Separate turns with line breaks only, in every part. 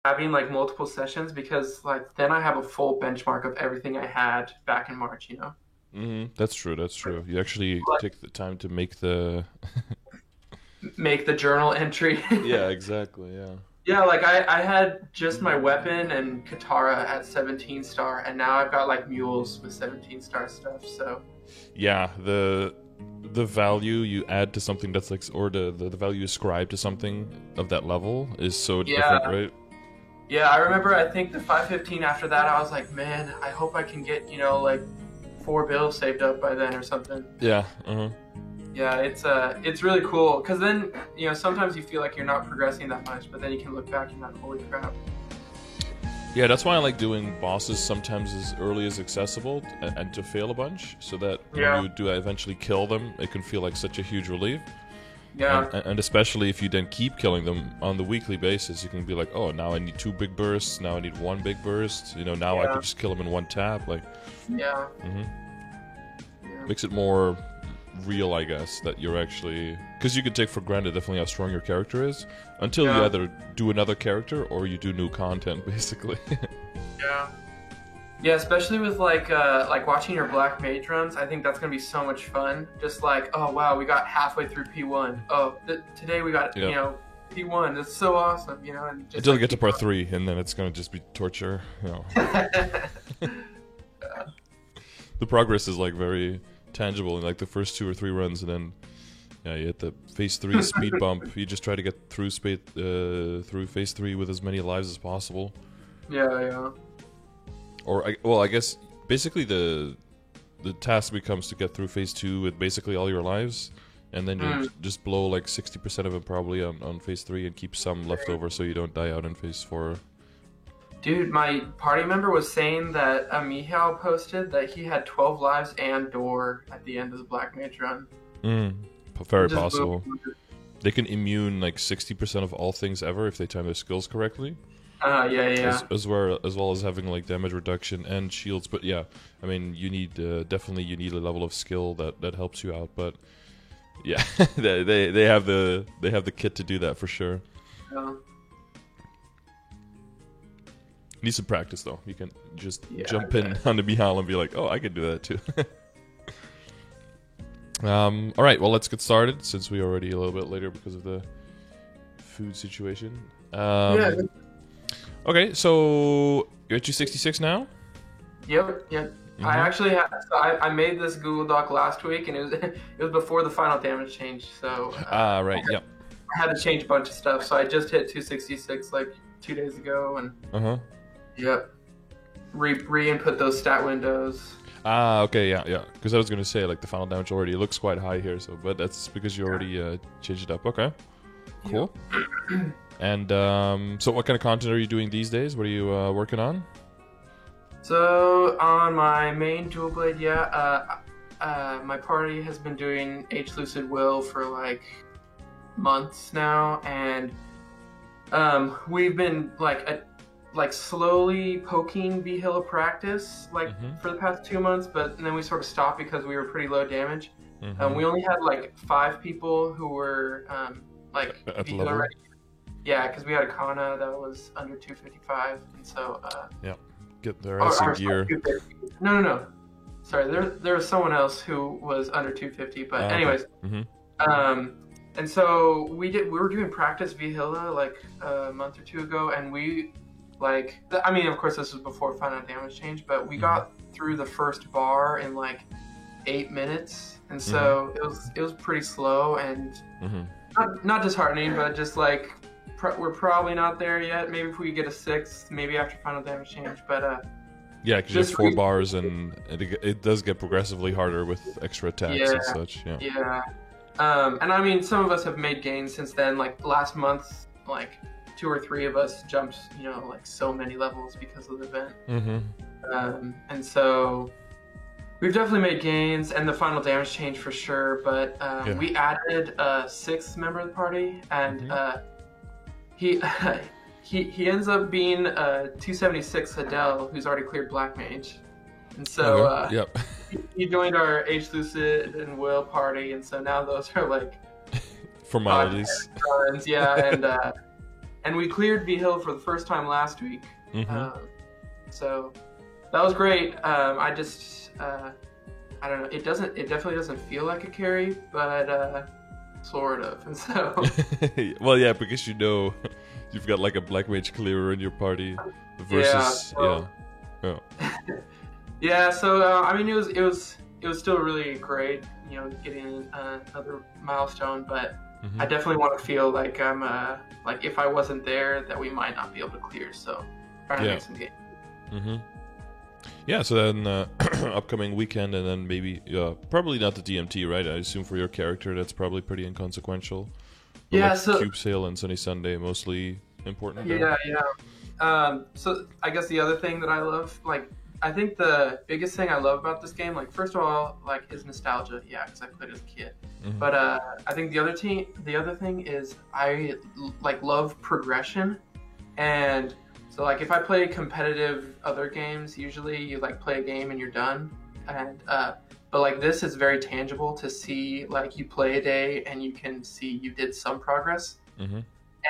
having like multiple sessions because like then I have a full benchmark of everything I had back in March, you know.
That's true. That's true. You actually
Like
take the time to make the.
make the journal entry.
Yeah, exactly. Yeah.
Yeah, like I had just my weapon and Katara at 17 star, and now I've got like mules with 17 star stuff. So
Yeah, the value you add to something that's like, or the value you ascribe to something of that level is so different,
yeah,
right?
yeah. I remember. I think the 515 after that, I was like, man, I hope I can get like 4 bills saved up by then or something.
Yeah. Uh-huh.
Yeah, it's really cool because then sometimes you feel like you're not progressing that much, but then you can look back and like, holy crap.
Yeah, that's why I like doing bosses sometimes as early as accessible and to fail a bunch, so that when
Yeah,
you do eventually kill them, it can feel like such a huge relief. And,
yeah,
and especially if you then keep killing them on the weekly basis, you can be like, oh, now I need 2 big bursts, now I need 1 big burst. Now I
yeah,
could just kill them in one tap. Like,
yeah,
hmm
yeah,
makes it more real, I guess, that you're actually, because you can take for granted definitely how strong your character is until you
yeah,
either do another character or you do new content, basically.
yeah. Yeah, especially with like watching your black mage runs, I think that's gonna be so much fun. Just like, oh wow, we got halfway through P1. Oh, today we got
Yeah.
P1. That's so awesome, and just
Until you
like
get to
keep
part 3, and then it's gonna just be torture.
going.
The progress is like very tangible in like the first 2 or 3 runs, and then yeah, you hit the phase 3 speed bump. You just try to get through phase 3 with as many lives as possible.
Yeah, yeah,
Or well, I guess basically the task becomes to get through phase 2 with basically all your lives, and then you
mm,
just blow like 60% of them probably on phase 3 and keep some left over so you don't die out in phase 4.
dude, my party member was saying that Mihal posted that he had 12 lives and door at the end of the black mage run.
Mm,
It
very
just blew.
possible. They can immune like 60% of all things ever if they time their skills correctly,
Yeah, yeah,
as well as having like damage reduction and shields. But yeah, I mean, you need definitely you need a level of skill that helps you out. But yeah, they have the kit to do that for sure.
yeah,
Need some practice though. You can just
yeah.
jump in on the Mihal and be like, oh, I can do that too. All right, well, let's get started since we already a little bit later because of the food situation.
Yeah.
Okay, so you're at 266 now.
Yep, yep. I
Mm-hmm.
actually had, so I made this Google Doc last week, and it was it was before the final damage change, so
Ah, right. Yep.
I had to change a bunch of stuff. So I just hit 266 like 2 days ago, and
Uh huh.
yep, re-input those stat windows.
Ah, okay, yeah. Because I was gonna say like the final damage already looks quite high here, so but that's because you already changed it up. Okay,
Yep.
cool. And so what kind of content are you doing these days? What are you working on?
So on my main dual blade, my party has been doing H Lucid Will for like months now, and we've been like slowly poking V-Hilla practice like
Mm-hmm.
for the past 2 months, but then we sort of stopped because we were pretty low damage.
Mm-hmm.
We only had like 5 people who were like
At the
V-Hilla
level.
ready. Yeah, because we had a Kana that was under 255, and so
Yeah. Get the
or
racing
sorry,
gear.
250. No. Sorry, there was someone else who was under 250, but
Okay.
anyways,
Mm-hmm.
and so we were doing practice V-Hilla like a month or 2 ago, and we I mean, of course, this was before final damage change, but we got through the first bar in like 8 minutes, and so it was pretty slow and
Mm-hmm.
not disheartening, but just like we're probably not there yet. Maybe if we get a 6, maybe after final damage change, but
Yeah, because you have
just
4 bars, and it does get progressively harder with extra attacks
yeah,
and such. Yeah.
yeah. And I mean, some of us have made gains since then. Like last month, like 2 or 3 of us jumped, like so many levels because of the event.
Mm-hmm.
And so we've definitely made gains, and the final damage change for sure. But
Yeah.
we added a 6th member of the party, and he he ends up being 276 Hadel, who's already cleared Black Mage, and so
Okay. Yep.
he joined our H Lucid and Will party, and so now those are like
Formalities.
runs, yeah, and and we cleared V Hill for the first time last week.
Mm-hmm.
So that was great. I just I don't know. It definitely doesn't feel like a carry, but sort of. And so
well, yeah, because you know you've got like a black mage clearer in your party versus yeah.
Yeah. So I mean, it was still really great, you know, getting another milestone, but I definitely want to feel like I'm like if I wasn't there, that we might not be able to clear. So trying to make some games.
Mm-hmm. Yeah, so then upcoming weekend, and then maybe probably not the DMT, right? I assume for your character that's probably pretty inconsequential. But
Yeah,
like
so
Cube Sale and Sunny Sunday mostly important.
yeah, yeah. So I guess the other thing that I love, like, I think the biggest thing I love about this game, like, first of all, like, is nostalgia. Yeah, because I played as a kid.
Mm-hmm.
But I think the other thing is I like love progression, and so like if I play competitive other games, usually you like play a game and you're done, and but like this is very tangible to see, like you play a day and you can see you did some progress.
Mm-hmm.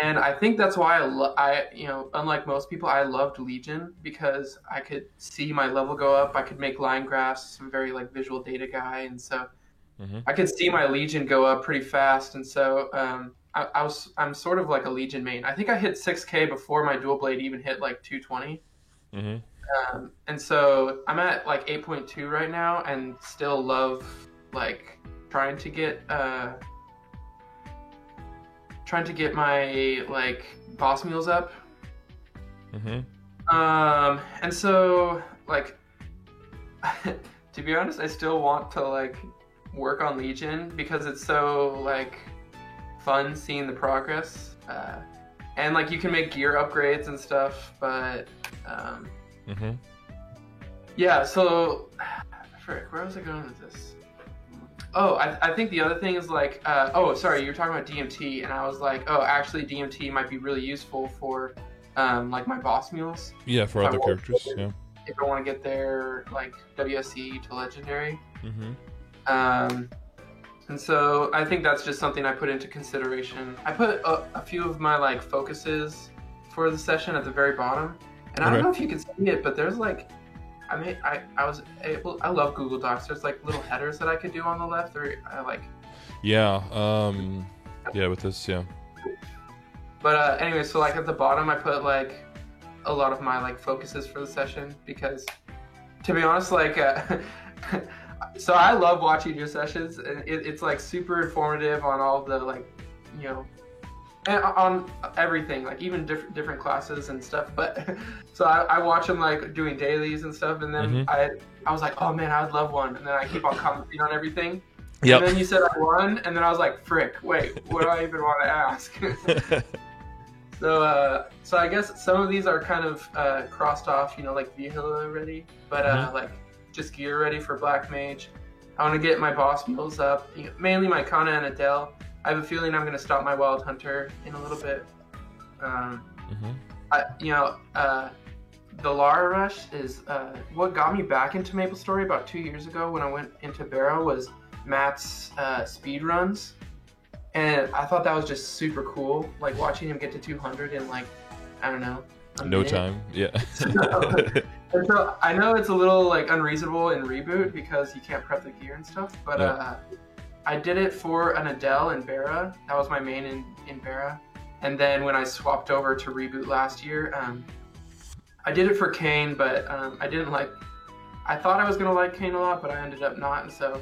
And I think that's why I you know, unlike most people, I loved Legion, because I could see my level go up. I could make line graphs. I'm very like visual data guy, and so I could see my Legion go up pretty fast. And so I'm sort of like a Legion main. I think I hit 6K before my dual blade even hit like 220. And so I'm at like 8.2 right now, and still love like trying to get my like boss meals up. And so like to be honest, I still want to like work on Legion because it's so like fun seeing the progress, and like you can make gear upgrades and stuff, but yeah, so frick, where was I going with this? Oh, I think the other thing is like, oh, sorry, you were talking about DMT, and I was like, oh, actually DMT might be really useful for like my boss mules.
Yeah, for other characters, yeah.
If I want to get their like WSE to legendary. And so I think that's just something I put into consideration. I put a few of my like focuses for the session at the very bottom, and I don't know if you can see it, but there's like, I love Google Docs. There's like little headers that I could do on the left, or I like.
Yeah. Yeah, with this, yeah.
But anyway, so like at the bottom, I put like a lot of my like focuses for the session, because, to be honest, like, so I love watching your sessions, and it's like super informative on all the like, you know, and on everything, like even different classes and stuff. But so I watch them like doing dailies and stuff, and then I was like, oh man, I would love one, and then I keep on commenting on everything. And then you said I won, and then I was like, frick, wait, what do I even want to ask? So I guess some of these are kind of crossed off, you know, like Vihila ready, but like just gear ready for Black Mage. I want to get my boss mules up, you know, mainly my Kana and Adele. I have a feeling I'm going to stop my Wild Hunter in a little bit. The Lara Rush is what got me back into MapleStory about 2 years ago when I went into Barrow, was Matt's speed runs. And I thought that was just super cool, like watching him get to 200 in like, I don't know,
no time. Yeah.
So I know it's a little like unreasonable in Reboot because you can't prep the gear and stuff, but I did it for an Adele in Bara. That was my main in Bara. And then when I swapped over to Reboot last year, I did it for Kayn, but I didn't like. I thought I was gonna like Kayn a lot, but I ended up not, and so.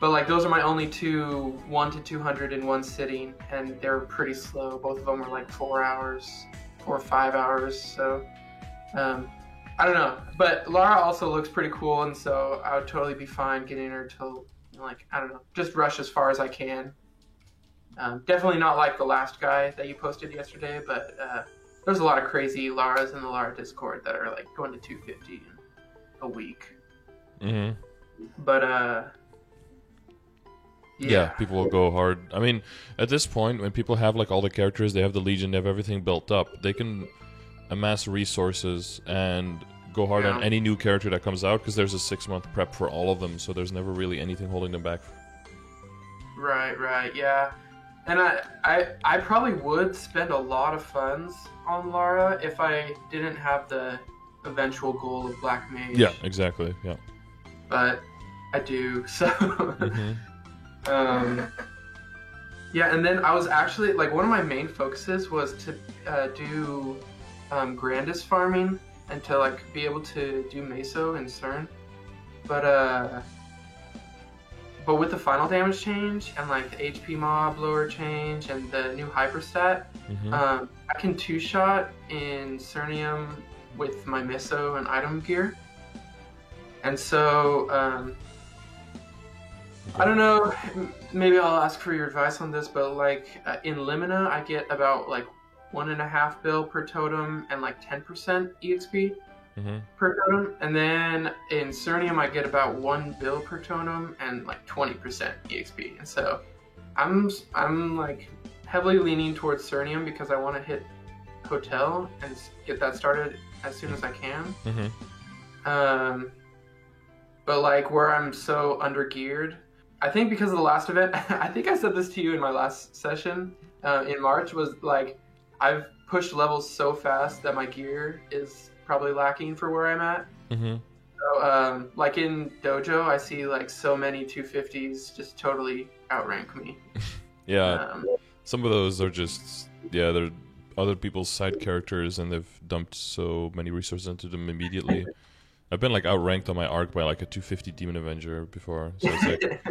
But like those are my only two 1 to 200 in one sitting, and they're pretty slow. Both of them were like 4 hours, 4 or 5 hours. So I don't know. But Lara also looks pretty cool, and so I would totally be fine getting her to, like, I don't know, just rush as far as I can. Definitely not like the last guy that you posted yesterday, but there's a lot of crazy Laras in the Lara Discord that are like going to 250 in a week. But
yeah, people will go hard. I mean, at this point, when people have like all the characters, they have the Legion, they have everything built up, they can amass resources and go hard on any new character that comes out, because there's a 6-month prep for all of them, so there's never really anything holding them back.
Right, yeah. And I probably would spend a lot of funds on Lara if I didn't have the eventual goal of Black Mage.
Yeah, exactly. Yeah.
But I do, so.
Mm-hmm.
Yeah, and then I was actually like one of my main focuses was to do Grandis farming and to like be able to do Meso and CERN, but with the final damage change and like the HP mob lower change and the new hyperstat, I can two-shot in Cernium with my Meso and item gear, and so I don't know, maybe I'll ask for your advice on this, but like in Limina, I get about like 1.5 bill per totem and like 10% EXP per totem. And then in Cernium, I get about 1 bill per totem and like 20% EXP. And so I'm like heavily leaning towards Cernium because I want to hit Hotel and get that started as soon as I can. But like where I'm so under geared, I think because of the last event, I think I said this to you in my last session in March, was like I've pushed levels so fast that my gear is probably lacking for where I'm at. So like in Dojo, I see like so many 250s just totally outrank me.
Yeah, some of those are just, yeah, they're other people's side characters and they've dumped so many resources into them immediately. I've been like outranked on my arc by like a 250 Demon Avenger before, so it's like,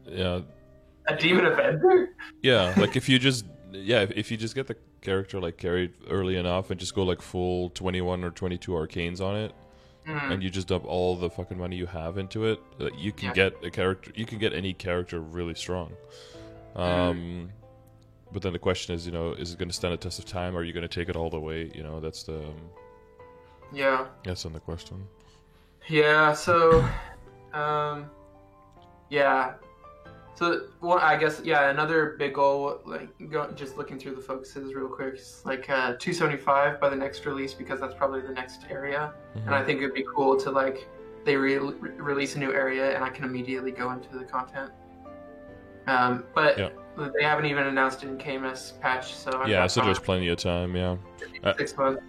yeah.
A Demon Avenger?
Yeah, like if you just get the character like carried early enough and just go like full 21 or 22 arcanes on it, and you just dump all the fucking money you have into it, you can get a character. You can get any character really strong. But then the question is, is it going to stand a test of time? Or are you going to take it all the way? That's the that's on the question.
Yeah. So, So, well, I guess, another big goal, like, just looking through the focuses real quick, is like 275 by the next release, because that's probably the next area. And I think it'd be cool to, like, they release a new area and I can immediately go into the content. But they haven't even announced it in KMS patch, so
so there's plenty of time,
6 months.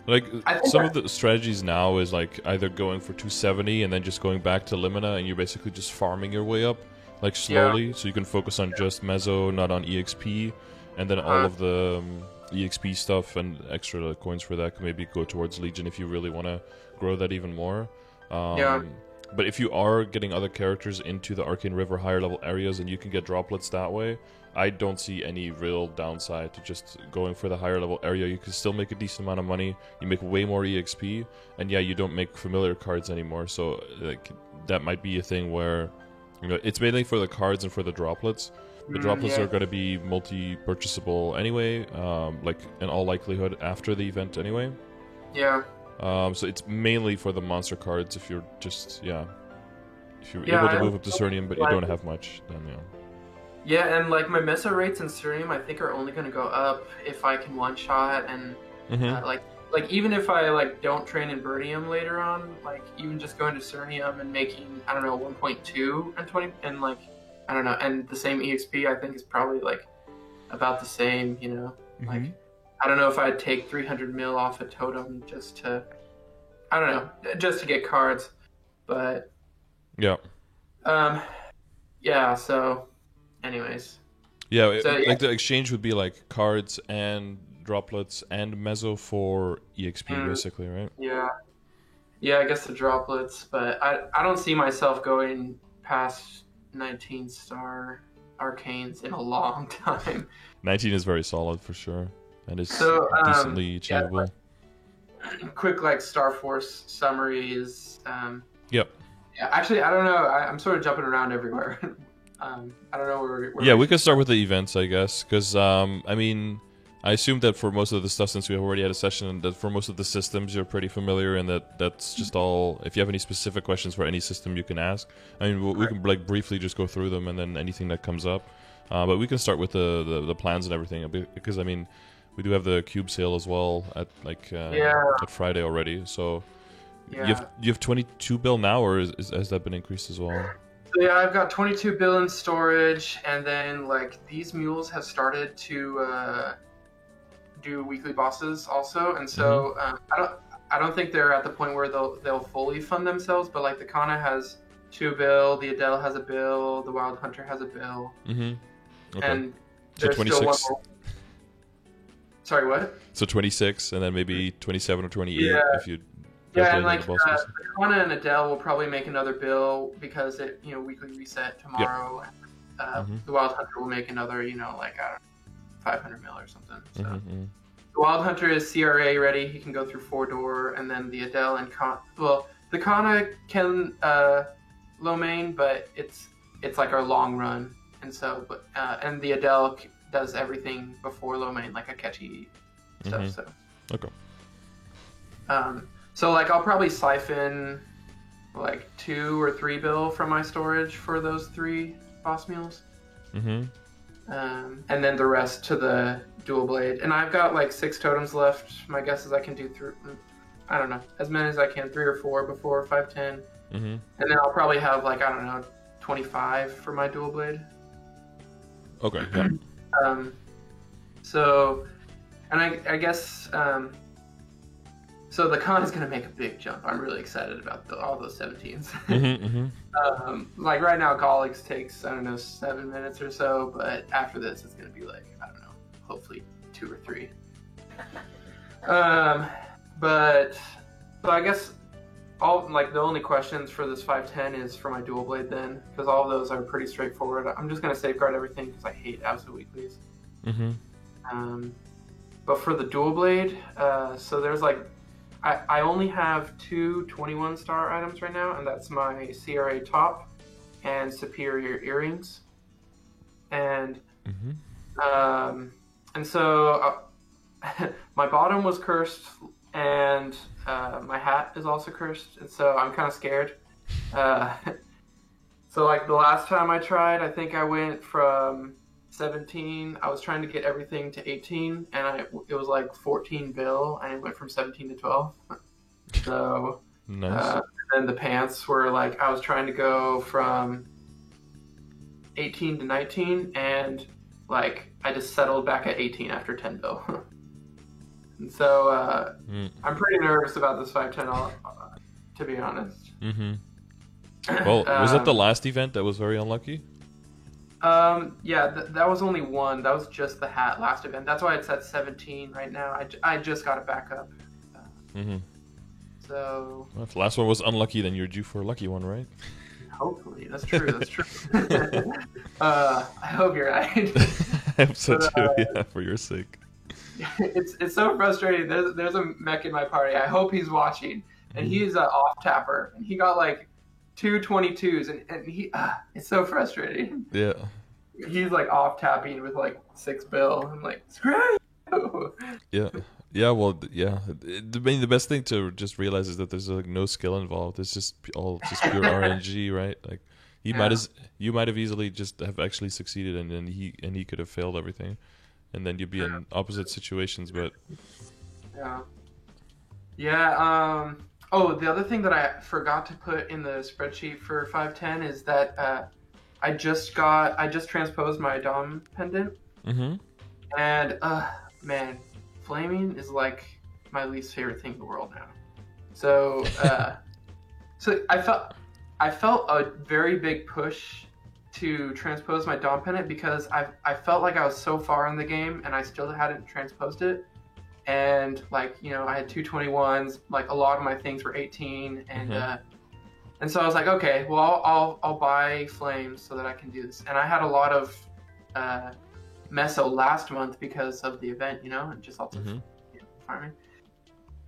Like, some of the strategies now is, like, either going for 270 and then just going back to Limina, and you're basically just farming your way up. Like slowly, so you can focus on just Meso, not on EXP, and then all of the EXP stuff and extra coins for that can maybe go towards Legion if you really want to grow that even more. But if you are getting other characters into the Arcane River higher level areas and you can get droplets that way, I don't see any real downside to just going for the higher level area. You can still make a decent amount of money, you make way more EXP, and you don't make familiar cards anymore, so like that might be a thing where it's mainly for the cards and for the droplets. The droplets are going to be multi-purchasable anyway, like in all likelihood after the event anyway. So it's mainly for the monster cards if you're just, if you're able to move up to Cernium but you don't have much, then
Yeah, and like my Meso rates in Cernium I think are only going to go up if I can one-shot and like even if I like don't train in Birdium later on, like even just going to Cernium and making 1.2 and 20 and like and the same EXP I think is probably like about the same, like I don't know if I'd take 300 mil off a totem just to just to get cards, but so anyways,
like the exchange would be like cards and droplets and Meso for EXP, basically, right?
I guess the droplets, but I don't see myself going past 19-star arcanes in a long time.
19 is very solid for sure, and it's decently achievable.
Quick like Star Force summary is actually I don't know, I'm sort of jumping around everywhere. I don't know where
we can start with the events, I guess, because I assume that for most of the stuff, since we already had a session, that for most of the systems you're pretty familiar, and that's just all. If you have any specific questions for any system, you can ask. We can like briefly just go through them, and then anything that comes up. But we can start with the plans and everything, because we do have the cube sale as well at at Friday already. So you have 22 bill now, or has that been increased as well?
So yeah, I've got 22 bill in storage, and then like these mules have started to do weekly bosses also, and so I don't think they're at the point where they'll fully fund themselves, but like the Kana has 2 bill, the Adele has a bill, the Wild Hunter has a bill,
Okay.
and
So
there's
26.
still one more. Sorry, what?
So 26, and then maybe 27 or 28 if you.
Yeah, and like the Kana and Adele will probably make another bill because it weekly reset tomorrow. Yep. The Wild Hunter will make another like I don't know, 500 mil or something. So the Wild Hunter is CRA ready. He can go through 4-door, and then the Adele and the Kana can low main, but it's like our long run, and so and the Adele does everything before low main, like Akechi stuff. So
okay.
So like I'll probably siphon like 2 or 3 bill from my storage for those 3 boss mules. And then the rest to the dual blade. And I've got like 6 totems left. My guess is I can do through, I don't know, as many as I can, 3 or 4 before 510. And then I'll probably have like, I don't know, 25 for my dual blade.
Okay, yeah.
So, and I guess, so the con is going to make a big jump. I'm really excited about all those 17s. Like right now, Gollix takes, I don't know, 7 minutes or so, but after this, it's going to be like, I don't know, hopefully 2 or 3. But so I guess the only questions for this 510 is for my dual blade then, because all of those are pretty straightforward. I'm just going to safeguard everything because I hate absolute weeklies. But for the dual blade, so there's like, I only have 2 21-star items right now, and that's my CRA top and Superior earrings. And so my bottom was cursed, and my hat is also cursed, and so I'm kind of scared. So like the last time I tried, I think I went from 17, I was trying to get everything to 18, and it was like 14 bill, and it went from 17 to 12. So,
nice.
And then the pants were like, I was trying to go from 18 to 19, and like I just settled back at 18 after 10 bill. And so I'm pretty nervous about this 510, to be honest.
Well, was that the last event that was very unlucky?
Yeah, that was only one. That was just the hat last event. That's why it's at 17 right now. I just got it back up. So...
Well, if the last one was unlucky, then you're due for a lucky one, right?
Hopefully. That's true. That's true. I hope you're right.
I hope so too, yeah, for your sake.
It's so frustrating. There's a mech in my party. I hope he's watching. And he's an off-tapper. And he got like 2 22s, and he it's so frustrating.
Yeah,
he's like off tapping with like 6 bill. I'm like, screw you.
Well, the best thing to just realize is that there's like no skill involved. It's just pure RNG, right? Like you might have easily just have actually succeeded, and then he could have failed everything, and then you'd be in opposite situations. But oh, the other thing that I forgot to put in the spreadsheet for 510 is that I just transposed my Dom pendant. And man, flaming is like my least favorite thing in the world now. So so I felt a very big push to transpose my Dom pendant because I felt like I was so far in the game and I still hadn't transposed it. And like, I had 221s, like a lot of my things were 18, and so I was like, okay, well I'll buy flames so that I can do this. And I had a lot of meso last month because of the event, and just lots of farming.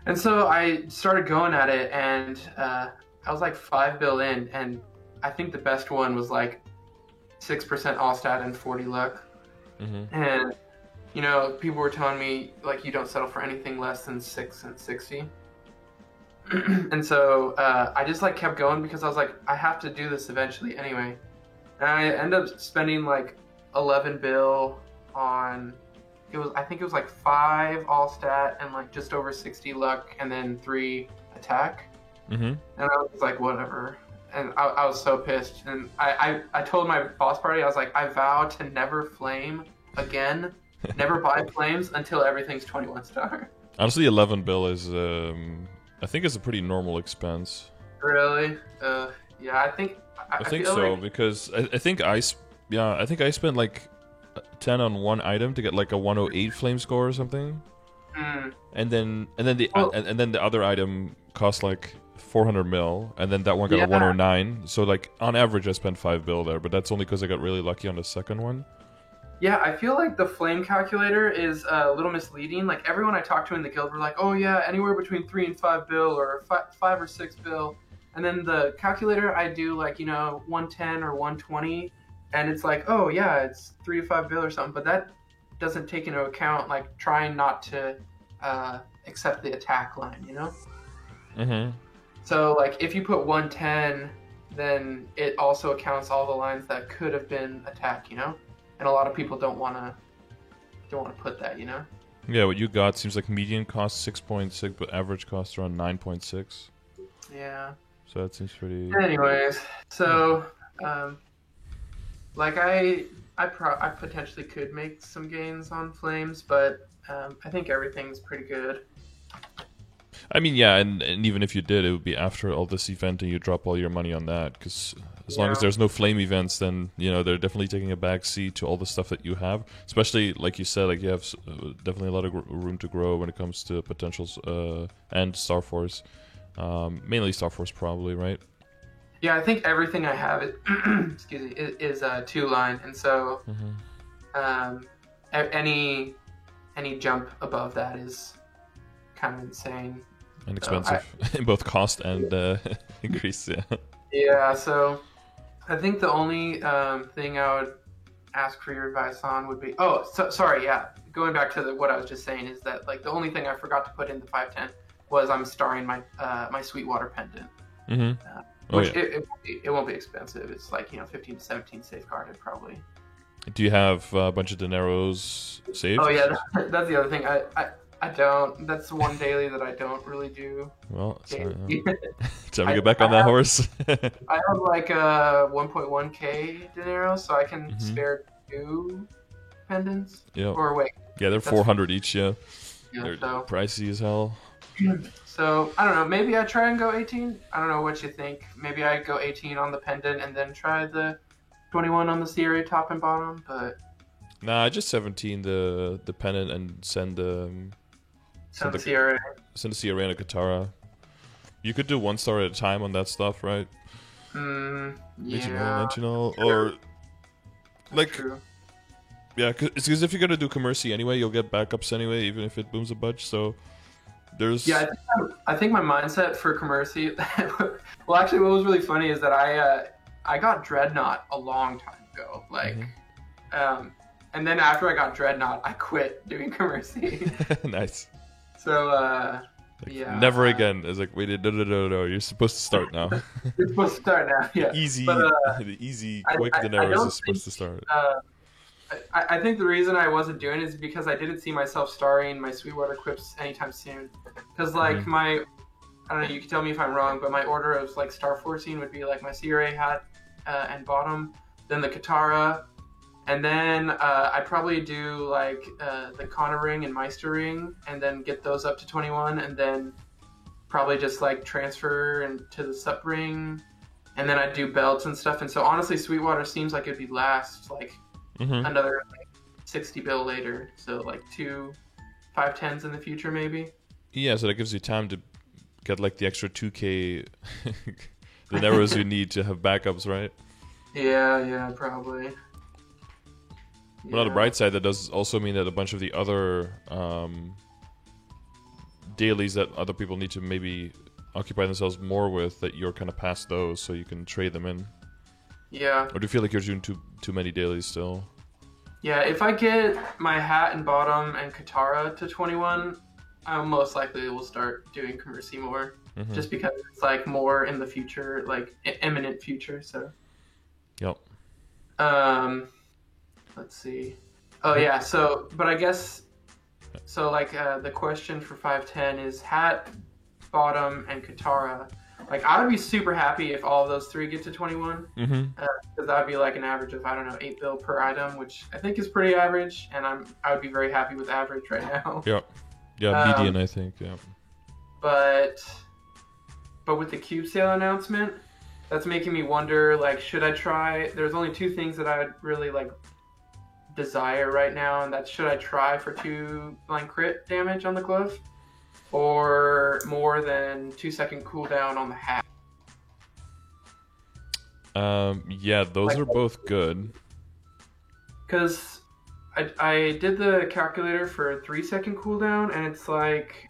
And so I started going at it, and I was like 5 bill in, and I think the best one was like 6% all stat and 40 luck. And people were telling me, like, you don't settle for anything less than 6 and 60. And so I just, like, kept going because I was like, I have to do this eventually anyway. And I ended up spending, like, 11 bill on... I think it was, like, 5 all stat and, like, just over 60 luck and then 3 attack. And I was like, whatever.
and I was so pissed. And I told my boss party, I was like, I vow to never flame again, never buy flames until everything's 21 star.
Honestly, 11 bill is, I think it's a pretty normal expense.
Really? Yeah, I think feel
so
like...
because I think I spent like 10 on one item to get like a 108 flame score or something. And then the other item cost like 400 mil, and then that one got a 109. So like on average, I spent 5 bill there, but that's only because I got really lucky on the second one.
Yeah, I feel like the flame calculator is a little misleading. Like everyone I talked to in the guild were like, "Oh yeah, anywhere between 3 and 5 bill, or 5 or 6 bill." And then the calculator, I do like 110 or 120, and it's like, "Oh yeah, it's 3 to 5 bill or something." But that doesn't take into account like trying not to accept the attack line,
Mm-hmm.
So like if you put 110, then it also accounts all the lines that could have been attacked, And a lot of people don't want to put that,
Yeah, what you got seems like median cost 6.6, but average cost around 9.6.
Yeah.
So that seems pretty.
Anyways, so like I potentially could make some gains on flames, but I think everything's pretty good.
I mean, yeah, and even if you did, it would be after all this event and you drop all your money on that, because as long as there's no flame events, then, they're definitely taking a back seat to all the stuff that you have. Especially, like you said, like you have definitely a lot of room to grow when it comes to potentials and Star Force. Mainly Star Force, probably, right?
Yeah, I think everything I have is 2-line, and so any jump above that is kind of insane.
And expensive in both cost and increase, yeah.
Yeah, so I think the only thing I would ask for your advice on would be... Oh, sorry, yeah. Going back to what I was just saying is that like the only thing I forgot to put in the 510 was I'm starring my my Sweetwater pendant.
Mm-hmm.
Which it won't be expensive. It's like 15 to 17 safeguarded probably.
Do you have a bunch of dineros saved?
Oh yeah, that's the other thing. I don't. That's one daily that I don't really do.
Well, time to get back on that horse.
I have like a 1.1k dinero, so I can spare 2 pendants.
Yeah.
Or wait.
Yeah, they're 400 each. Yeah.
They're
pricey as hell.
So I don't know. Maybe I try and go 18. I don't know what you think. Maybe I go 18 on the pendant and then try the 21 on the CRA top and bottom. But
nah, just 17 the pendant and send the
CRA.
Send the CRA and a Katara. You could do 1 star at a time on that stuff, right?
Yeah.
Or like.
True.
Yeah, because if you're gonna do Commercy anyway, you'll get backups anyway, even if it booms a bunch. So there's.
Yeah, I think my mindset for Commercy. Well, actually, what was really funny is that I got Dreadnought a long time ago, like, and then after I got Dreadnought, I quit doing Commercy.
Nice.
So yeah.
Never again. It's like, wait, no. You're supposed to start now.
You're supposed to start now. Yeah.
Easy,
but,
the easy, quick dineros is supposed to start.
I think the reason I wasn't doing it is because I didn't see myself starring my Sweetwater quips anytime soon. Because like I don't know, you can tell me if I'm wrong, but my order of like Star Forcing would be like my CRA hat and bottom, then the Katara, and then I'd probably do like the Kana ring and Meister ring, and then get those up to 21, and then probably just like transfer into the sup ring, and then I'd do belts and stuff. And so honestly, Sweetwater seems like it'd be last like another like 60 bill later, so like 2 510s in the future maybe.
Yeah, so that gives you time to get like the extra 2k the arrows you need to have backups, right?
Yeah, probably.
But on the bright side, that does also mean that a bunch of the other dailies that other people need to maybe occupy themselves more with, that you're kind of past those, so you can trade them in.
Yeah.
Or do you feel like you're doing too many dailies still?
Yeah, if I get my hat and bottom and Katara to 21, I most likely will start doing Commercy more. Just because it's like more in the future, like imminent future, so.
Yep.
Let's see. Oh yeah, so, but I guess, so like the question for 510 is hat, bottom, and Katara. Like, I would be super happy if all of those three get to 21.
Mm-hmm.
Because that would be like an average of, I don't know, 8 bill per item, which I think is pretty average, and I would be very happy with average right now.
Yeah, median, I think. Yeah.
But with the cube sale announcement, that's making me wonder, like, should I try? There's only two things that I would really like desire right now, and that's, should I try for 2 blind crit damage on the glove, or more than 2-second cooldown on the hat?
Yeah, those are both good.
Because I did the calculator for 3-second cooldown, and it's like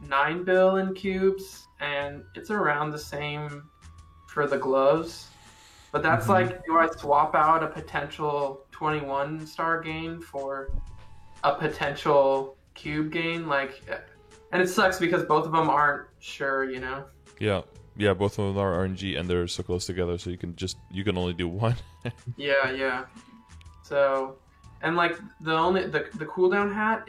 9 bill in cubes, and it's around the same for the gloves. But that's like, do I swap out a potential 21 star gain for a potential cube gain? Like, and it sucks because both of them aren't sure, you know?
Yeah, both of them are RNG and they're so close together, so you can only do one.
Yeah. So, and like the cooldown hat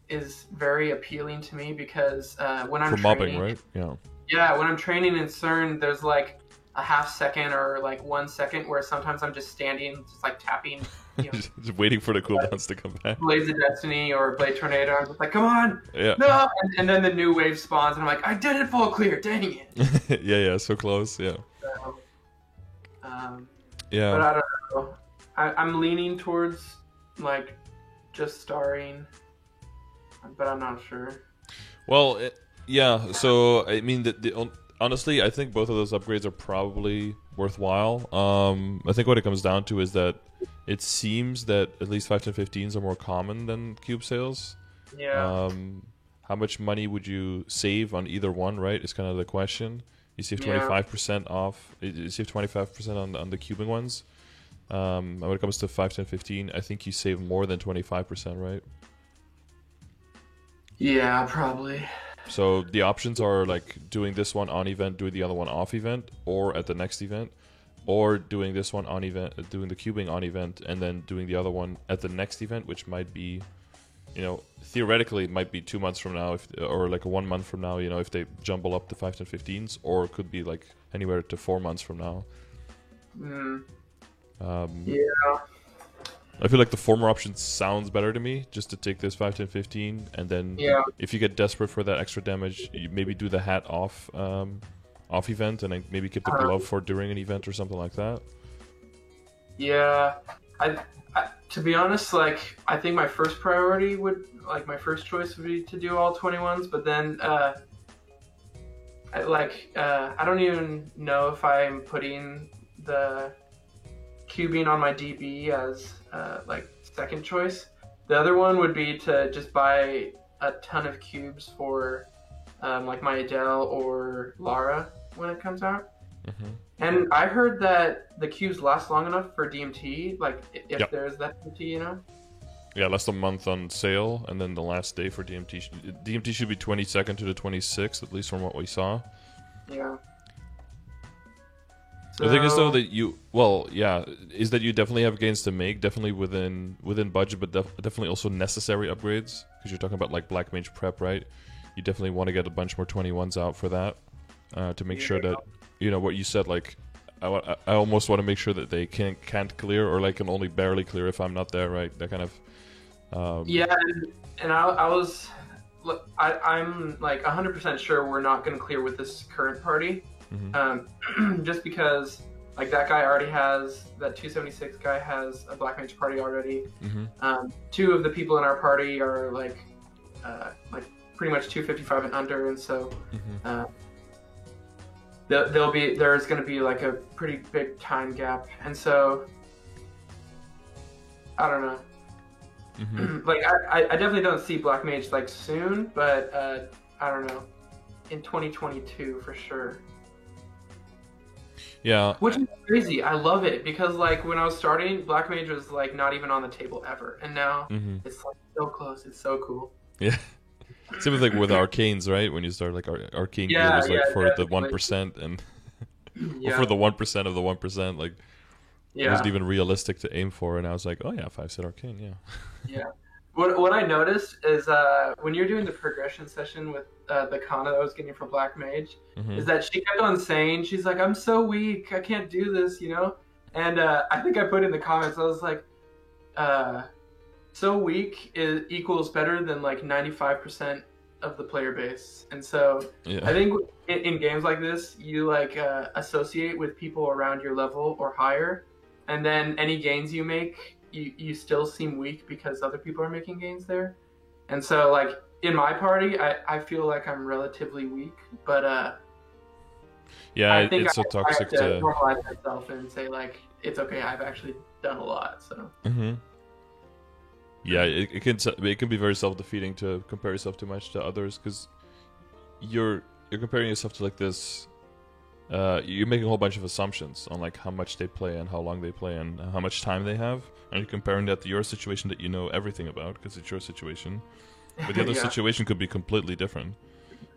is very appealing to me because when I'm
for
training,
mobbing, right? Yeah.
Yeah, when I'm training in CERN, there's like a half second or like 1 second where sometimes I'm just standing, just like tapping, you know,
just waiting for the cooldowns to come back.
Blaze of Destiny or Blade Tornado. I'm just like, come on,
Yeah.
no, and then the new wave spawns, and I'm like, I did it full clear, dang it.
yeah, so close. Yeah.
So,
Yeah.
but I don't know. I'm leaning towards like just starring, but I'm not sure.
Well, yeah. So I mean, honestly, I think both of those upgrades are probably worthwhile. I think what it comes down to is that it seems that at least 5.10.15s are more common than cube sales.
Yeah.
How much money would you save on either one? Right, is kind of the question. You save 25% off. You save 25% on the cubing ones. And when it comes to 5.10.15, I think you save more than 25%, right?
Yeah, probably.
So the options are like doing this one on event, doing the other one off event, or at the next event, or doing this one on event, doing the cubing on event, and then doing the other one at the next event, which might be, theoretically it might be 2 months from now, or like 1 month from now, if they jumble up the 5.10.15s, or it could be like anywhere to 4 months from now.
Yeah.
I feel like the former option sounds better to me, just to take this 5.10.15, and then if you get desperate for that extra damage, you maybe do the hat off event, and then maybe keep the glove for during an event or something like that.
Yeah, I to be honest, like, I think my first priority my first choice would be to do all 21s, but then I don't even know if I'm putting the cubing on my DB as like second choice. The other one would be to just buy a ton of cubes for like my Adele or Lara when it comes out. And I heard that the cubes last long enough for DMT, like if there's that DMT,
Yeah, last a month on sale, and then the last day for DMT. DMT should be 22nd to the 26th, at least from what we saw.
Yeah.
The thing is, though, that you definitely have gains to make, definitely within budget, but definitely also necessary upgrades, because you're talking about like Black Mage Prep, right? You definitely want to get a bunch more 21s out for that, to make sure that, what you said, like, I almost want to make sure that they can't clear, or like can only barely clear if I'm not there, right? That kind of...
and I'm like 100% sure we're not going to clear with this current party. Just because like that 276 guy has a Black Mage party already. Two of the people in our party are like pretty much 255 and under, and so there's going to be like a pretty big time gap, and so I don't know. Like I definitely don't see Black Mage like soon, but I don't know, in 2022 for sure.
Yeah.
Which is crazy. I love it because like when I was starting, Black Mage was like not even on the table ever, and now it's like so close. It's so cool.
Yeah. Same with with Arcanes, right? When you start like Arcane gear was like for definitely. The 1% and or for the 1% of the 1%, like it wasn't even realistic to aim for, and I was like, oh yeah, 5-set Arcane,
Yeah. What I noticed is when you're doing the progression session with the Kana that I was getting for Black Mage,
Mm-hmm.
is that she kept on saying, she's like, I'm so weak, I can't do this, you know? And I think I put in the comments, I was like, uh, so weak equals better than like 95% of the player base. And so
Yeah.
I think in games like this, you like associate with people around your level or higher, and then any gains you make, you still seem weak because other people are making gains there. And so like in my party, I feel like I'm relatively weak, but
Yeah,
I think
it's so
I have
toxic
to
to.
normalize myself and say like it's okay. I've actually done a lot. So
Hmm. Yeah, it can be very self defeating to compare yourself too much to others because you're comparing yourself to like this. You're making a whole bunch of assumptions on like how much they play and how long they play and how much time they have, and you're comparing that to your situation that you know everything about because it's your situation. But the other
yeah,
situation could be completely different.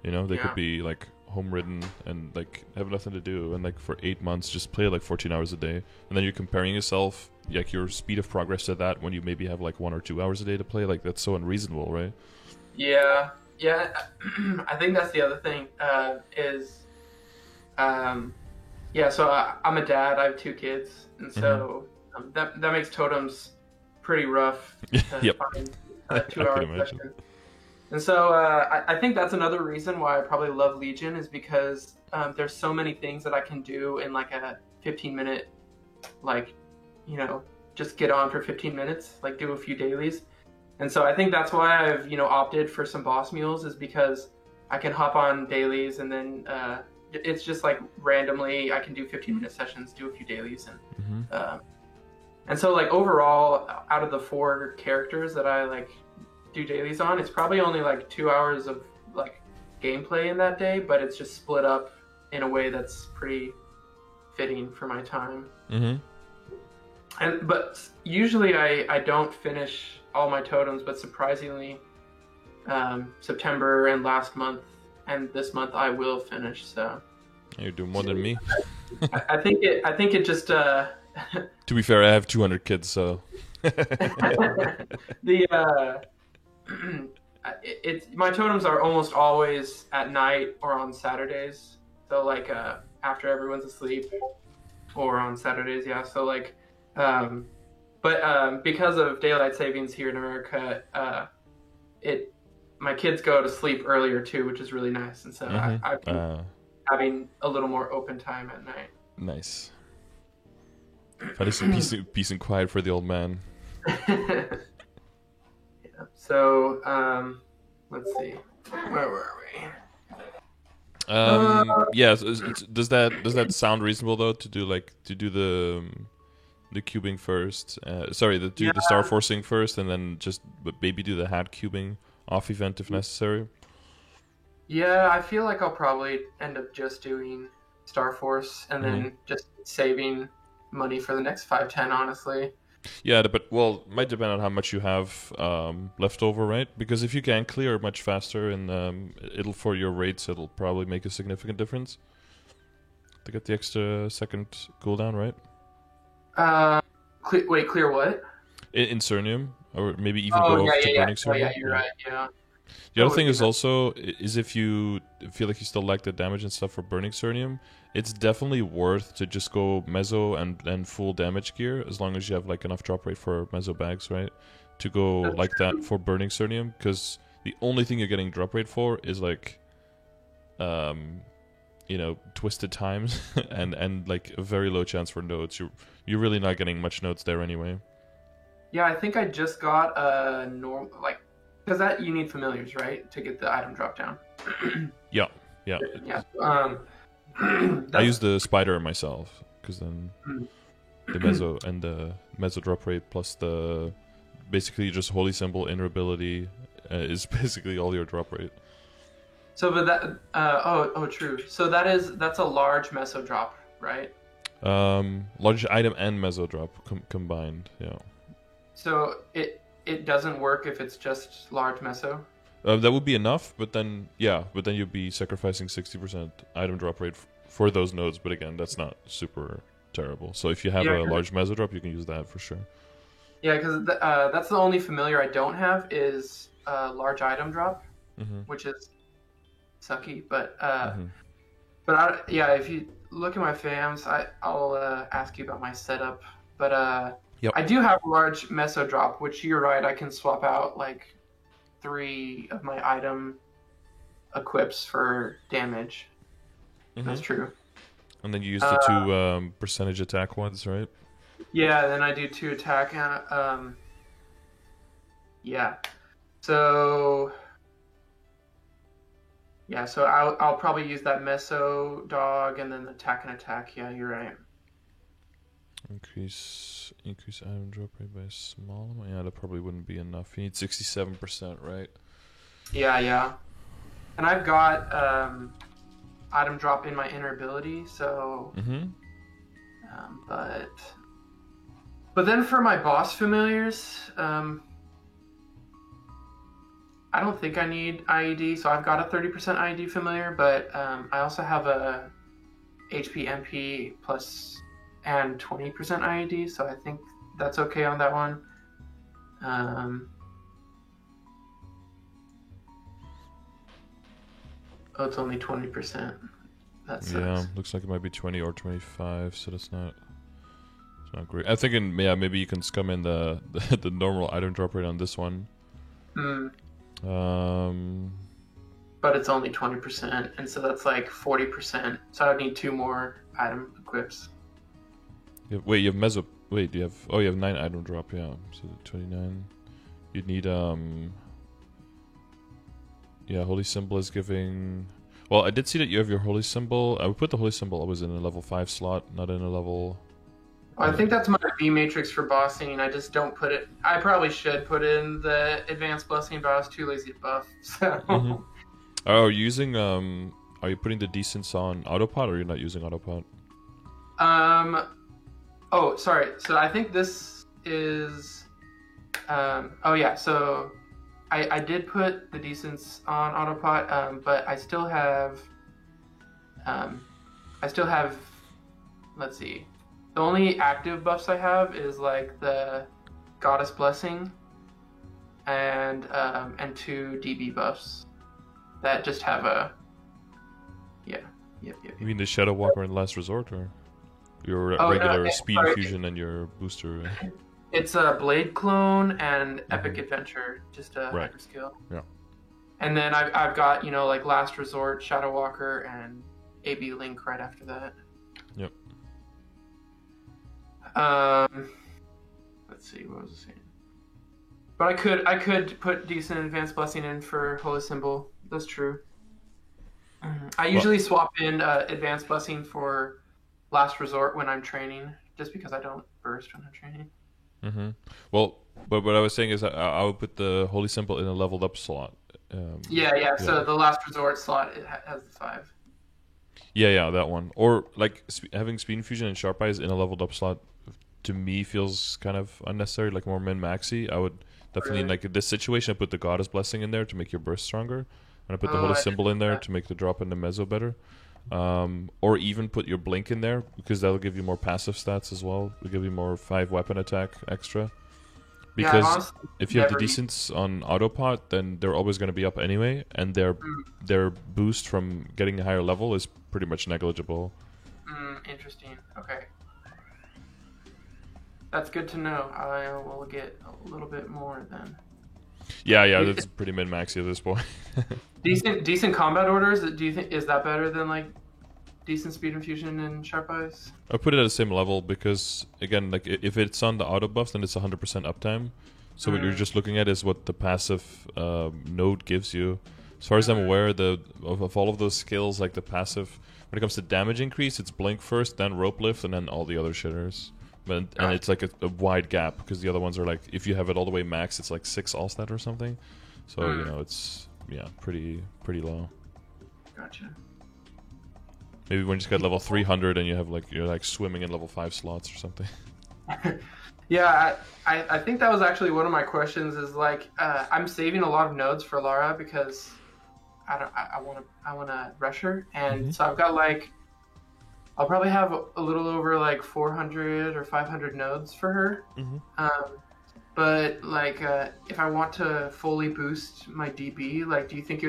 You know, they
yeah.
could be like home ridden and like have nothing to do and like for 8 months just play like 14 hours a day, and then you're comparing yourself like your speed of progress to that when you maybe have like 1 or 2 hours a day to play. Like that's so unreasonable, right?
Yeah, yeah. I think that's the other thing. Is yeah. So I'm a dad. I have two kids, and
Hmm.
so that makes totems pretty rough to
Yep.
find
I
a
could
2 hour
imagine.
session. And so I think that's another reason why I probably love Legion is because there's so many things that I can do in like a 15-minute, like, you know, just get on for 15 minutes, like do a few dailies. And so I think that's why I've, opted for some boss mules is because I can hop on dailies and then it's just like randomly I can do 15-minute sessions, do a few dailies,
Hmm.
and so like overall out of the four characters that I like do dailies on, it's probably only like 2 hours of like gameplay in that day, but it's just split up in a way that's pretty fitting for my time.
Hmm.
And but usually I don't finish all my totems, but surprisingly, September and last month and this month I will finish. So
You're doing more than me.
I think it just
To be fair, I have 200 kids, so.
the it's my totems are almost always at night or on Saturdays. So like after everyone's asleep or on Saturdays, yeah. So like um but because of daylight savings here in America, it my kids go to sleep earlier too, which is really nice. And so
Hmm.
I've been having a little more open time at night.
Nice. Find some peace and quiet for the old man.
Yeah. So let's see, where were we?
Yeah. Does that sound reasonable though to do the cubing first? Sorry, do
Yeah,
the star forcing first, and then just maybe do the hat cubing off event if necessary.
yeah. I feel like I'll probably end up just doing Star Force and
Hmm.
then just saving money for the next 510. Honestly,
Yeah, but well, might depend on how much you have left over, right? Because if you can clear much faster, and it'll for your rates, it'll probably make a significant difference to get the extra second cooldown, right?
uh, wait, clear what?
In Cernium, or maybe even
Oh
go
yeah,
off
yeah,
to
yeah.
Burning
Oh yeah,
Cernium.
you're
Yeah.
right. Yeah,
The
that
other
would
thing
be
is
nice.
also is if you feel like you still like the damage and stuff for Burning Cernium, it's definitely worth to just go Mezzo and full damage gear as long as you have like enough drop rate for Mezzo bags, right? To go
That's
like that
true.
for Burning Cernium, because the only thing you're getting drop rate for is like, twisted times and like a very low chance for nodes. You're really not getting much nodes there anyway.
Yeah, I think I just got a normal like because that you need familiars, right, to get the item drop down.
Yeah, yeah.
Yeah.
I
That's
use the spider myself because then the mezzo and the mezzo drop rate plus the basically just holy symbol invulnerability is basically all your drop rate.
so, but that true. So that's a large meso drop, right?
Large item and mezzo drop combined. Yeah,
So it doesn't work if it's just large meso.
that would be enough. But then you'd be sacrificing 60% item drop rate for those nodes. But again, that's not super terrible. So if you have
Yeah,
a large mezzo drop, you can use that for sure.
Yeah, because that's the only familiar I don't have is large item drop,
Mm-hmm.
which is sucky. But
Mm-hmm.
yeah, if you look at my fams, I'll ask you about my setup. But
Yep.
I do have a large meso drop, which you're right. I can swap out like 3 of my item equips for damage.
Mm-hmm.
That's true.
And then you use the
Uh,
two percentage attack ones, right?
yeah, then I do 2 attack. Yeah. So yeah, so I'll probably use that meso dog and then attack and attack. Yeah, you're right.
Increase item drop rate by a small amount. Yeah, that probably wouldn't be enough. You need 67%, right?
Yeah, yeah. And I've got item drop in my inner ability, so
Mm-hmm.
but then for my boss familiars, I don't think I need IED, so I've got a 30% IED familiar, but I also have a HP MP plus and 20% IED, so I think that's okay on that one. Oh, it's only 20%. That sucks.
Yeah, looks like it might be 20 or 25, so that's not. It's not great. I'm thinking, yeah, maybe you can scum in the normal item drop rate on this one.
Mm,
Um,
but it's only 20%, and so that's like 40%. So I would need 2 more item equips.
wait, you have meso. Wait, you have? Oh, you have 9 item drop. Yeah, so 29. You'd need Yeah, holy symbol is giving. Well, I did see that you have your holy symbol. I would put the holy symbol always in a level 5 slot, not in a level.
I think that's my B matrix for bossing. I just don't put it. I probably should put in the advanced blessing, but I was too lazy to buff. So.
Mhm. Oh, are you using Are you putting the decents on autopot, or you're not using autopot?
Oh, sorry. So I think this is. Oh yeah. So I did put the decents on autopot, but I still have. I still have. Let's see. The only active buffs I have is like the Goddess Blessing and 2 DB buffs that just have a Yep.
You mean the Shadow Walker and Last Resort, or your
Oh,
regular
no,
speed
sorry.
infusion and your booster?
It's a Blade Clone and Epic Adventure, just a
Right.
hyper skill.
Yeah.
And then I've got like Last Resort, Shadow Walker, and AB Link right after that.
Yep.
Let's see, what was I saying? But I could put decent advanced blessing in for Holy Symbol. That's true. I usually swap in advanced blessing for Last Resort when I'm training, just because I don't burst when I'm training.
Mm-hmm. Well, but what I was saying is I would put the holy symbol in a leveled up slot.
Yeah. So the Last Resort slot has the 5.
Yeah, that one. Or like having speed infusion and sharp eyes in a leveled up slot to me feels kind of unnecessary, like more min maxy. I would definitely
Really?
like in this situation I put the goddess blessing in there to make your burst stronger. And I put the holy
I
symbol in
didn't know
there
that.
to make the drop in the mezzo better. Or even put your blink in there because that'll give you more passive stats as well. It'll give you more 5 weapon attack extra.
Yeah, I've
Because
honestly
if you have the
never used-
decents on autopot, then they're always going to be up anyway, and their boost from getting a higher level is pretty much negligible.
Interesting. Okay. That's good to know. I will get a little bit more then.
Yeah, that's pretty min maxy at this point.
Decent combat orders. Do you think is that better than like decent speed infusion and sharp eyes?
I put it at the same level because again, like if it's on the auto buff, then it's 100% uptime. So what you're just looking at is what the passive node gives you. As far as I'm aware, of all of those skills, like the passive, when it comes to damage increase, it's blink first, then rope lift, and then all the other shitters. And it's like a wide gap because the other ones are like, if you have it all the way max, it's like 6 all stat or something. So it's pretty low.
Gotcha.
Maybe when you just got level 300 and you're like swimming in level 5 slots or something.
Yeah, I think that was actually one of my questions. Is like I'm saving a lot of nodes for Lara because I want to rush her, and so I've got like I'll probably have a little over like 400 or 500 nodes for her. But like, if I want to fully boost my DB, like, do you think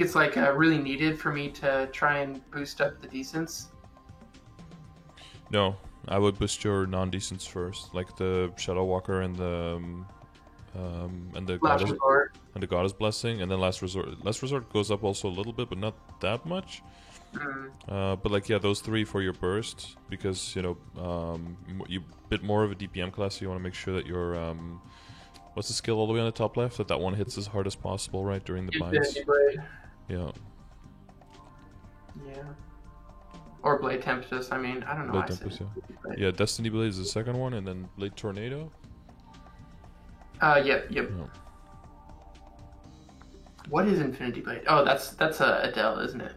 it's like really needed for me to try and boost up the decents?
No, I would boost your non-decents first, like the Shadow Walker and the
Last resort.
and the Goddess Blessing, and then Last Resort. Last Resort goes up also a little bit, but not that much. But like, yeah, those three for your burst, because you bit more of a DPM class, so you want to make sure that your what's the skill all the way on the top left, that one hits as hard as possible, right, during the binds. Yeah.
Yeah. Or Blade Tempest. I mean, I don't know.
Blade Tempest, yeah. Destiny Blade is the second one, and then Blade Tornado.
Yep.
Yeah.
What is Infinity Blade? Oh, that's Adele, isn't it?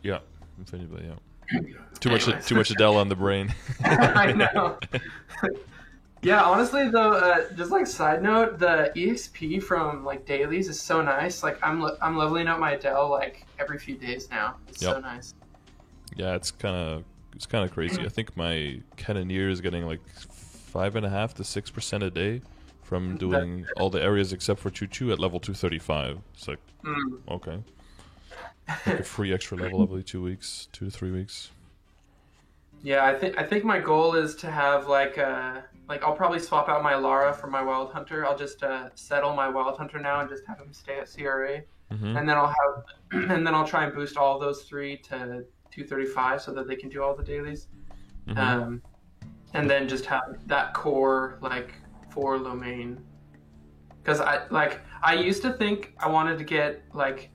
Yeah. Infinity Blade, yeah. Too much Adele on the brain.
I know. Yeah, honestly though, just like side note, the EXP from like dailies is so nice. Like I'm leveling up my Adele like every few days now. It's so nice.
Yeah, it's kind of crazy. I think my Cannoneer is getting like 5.5 to 6% a day from doing all the areas except for Choo Choo at level 235. It's like, okay. Like a free extra level every 2 weeks, 2 to 3 weeks.
Yeah, I think my goal is to have like I'll probably swap out my Lara for my Wild Hunter. I'll just settle my Wild Hunter now and just have him stay at CRA, and then I'll try and boost all of those three to 235 so that they can do all the dailies, and then just have that core like for Lomain. Because I used to think I wanted to get like.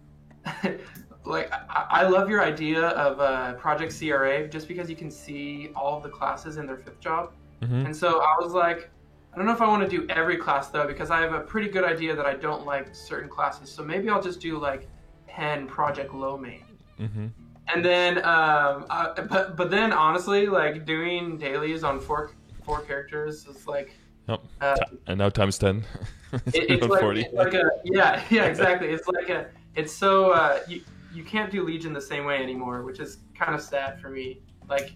Like, I love your idea of Project CRA just because you can see all of the classes in their 5th job. And so I was like, I don't know if I want to do every class though, because I have a pretty good idea that I don't like certain classes. So maybe I'll just do like 10 Project Lomain. And then, but then honestly, like doing dailies on four characters is like.
Yep. And now times 10.
It's like,
40.
It's like yeah, exactly. It's like it's so you can't do Legion the same way anymore, which is kind of sad for me. Like,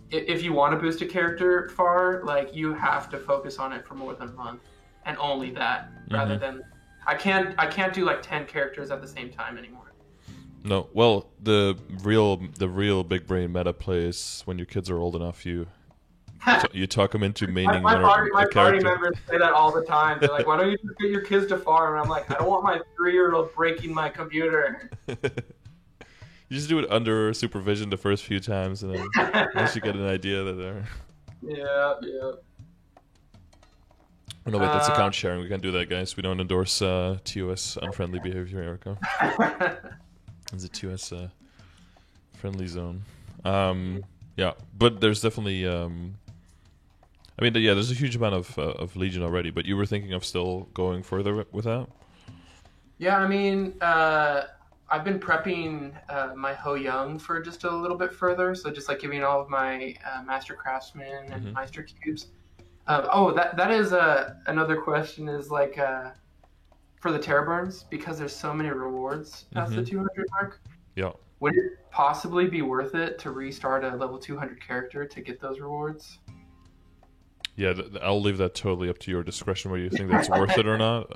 if you want to boost a character far, like you have to focus on it for more than a month, and only that, rather than I can't do like 10 characters at the same time anymore.
No, well, the real big brain meta play is when your kids are old enough, you talk them into maining
my party
character.
members say that all the time. They're like, "Why don't you just get your kids to farm?" And I'm like, "I don't want my 3-year-old breaking my computer."
You just do it under supervision the first few times, and then once you get an idea that they're.
Yeah.
Oh, no, wait, that's account sharing. We can't do that, guys. We don't endorse TOS unfriendly behavior, Erica. It's a TOS friendly zone. Yeah, but there's definitely. I mean, yeah, there's a huge amount of Legion already, but you were thinking of still going further with that?
Yeah, I mean, I've been prepping my Ho Young for just a little bit further, so just like giving all of my Master Craftsman and Meister Cubes. That is another question is like for the Terra Burns, because there's so many rewards past the 200 mark.
Yeah.
Would it possibly be worth it to restart a level 200 character to get those rewards?
Yeah, I'll leave that totally up to your discretion whether you think that's worth it or not.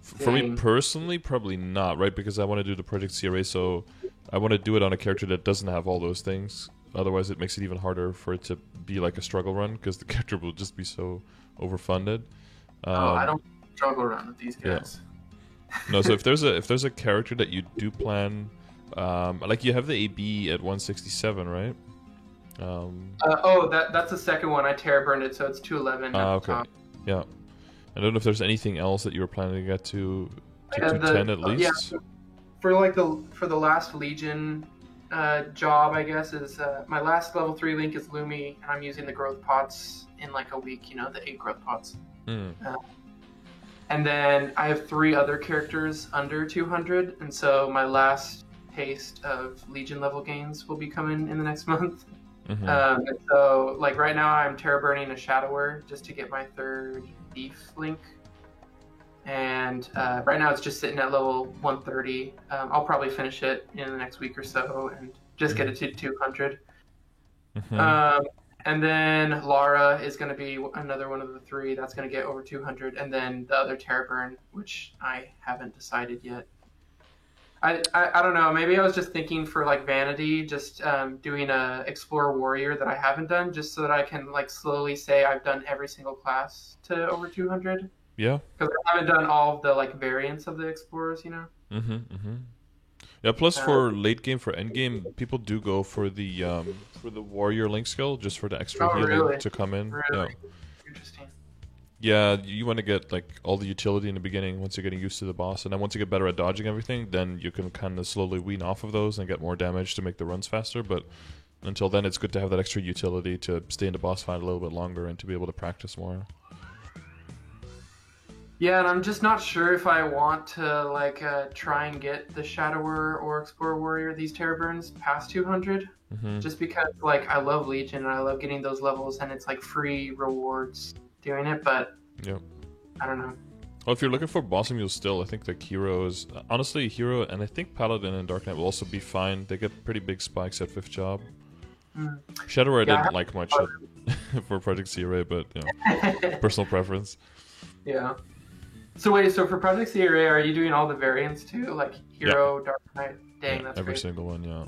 For me personally, probably not, right? Because I want to do the Project CRA, so I want to do it on a character that doesn't have all those things. Otherwise, it makes it even harder for it to be like a struggle run, because the character will just be so overfunded.
I don't struggle run with these guys.
Yeah. No, so if there's a character that you do plan, like you have the AB at 167, right?
That's the second one. I Terra burned it, so it's 211.
Okay. Yeah. I don't know if there's anything else that you were planning to get to 210 at least.
Yeah, for the last Legion job, I guess, is my last level 3 link is Lumi, and I'm using the growth pots in like a week. The 8 growth pots. And then I have 3 other characters under 200, and so my last taste of Legion level gains will be coming in the next month. And so, like right now, I'm Terra burning a Shadower just to get my 3rd Thief link, and right now it's just sitting at level 130. I'll probably finish it in the next week or so and just get it to 200. And then Lara is going to be another one of the three that's going to get over 200. And then the other Terraburn, which I haven't decided yet. I don't know. Maybe I was just thinking for like vanity, just doing a Explorer Warrior that I haven't done, just so that I can like slowly say I've done every single class to over 200.
Yeah.
Because I haven't done all of the like variants of the Explorers, you know.
Yeah. Plus, for late game, for end game, people do go for the Warrior Link skill just for the extra healing
really?
to come in.
Really?
Yeah.
Interesting.
Yeah, you want to get like all the utility in the beginning once you're getting used to the boss, and then once you get better at dodging everything, then you can kind of slowly wean off of those and get more damage to make the runs faster. But until then, it's good to have that extra utility to stay in the boss fight a little bit longer and to be able to practice more.
Yeah, and I'm just not sure if I want to like try and get the Shadower or Explorer Warrior, these Terraburns, past 200. Just because like I love Legion and I love getting those levels, and it's like free rewards doing it, but I don't know.
Well, if you're looking for boss mules still, I think like Hero is honestly Hero, and I think Paladin and Dark Knight will also be fine. They get pretty big spikes at 5th job. Shadow I didn't like much for Project Sea Ray, but you know, personal preference.
Yeah. So wait, so for Project Sea Ray, are you doing all the variants too, like Hero, Dark Knight? Dang, that's
every
great.
single one. Yeah.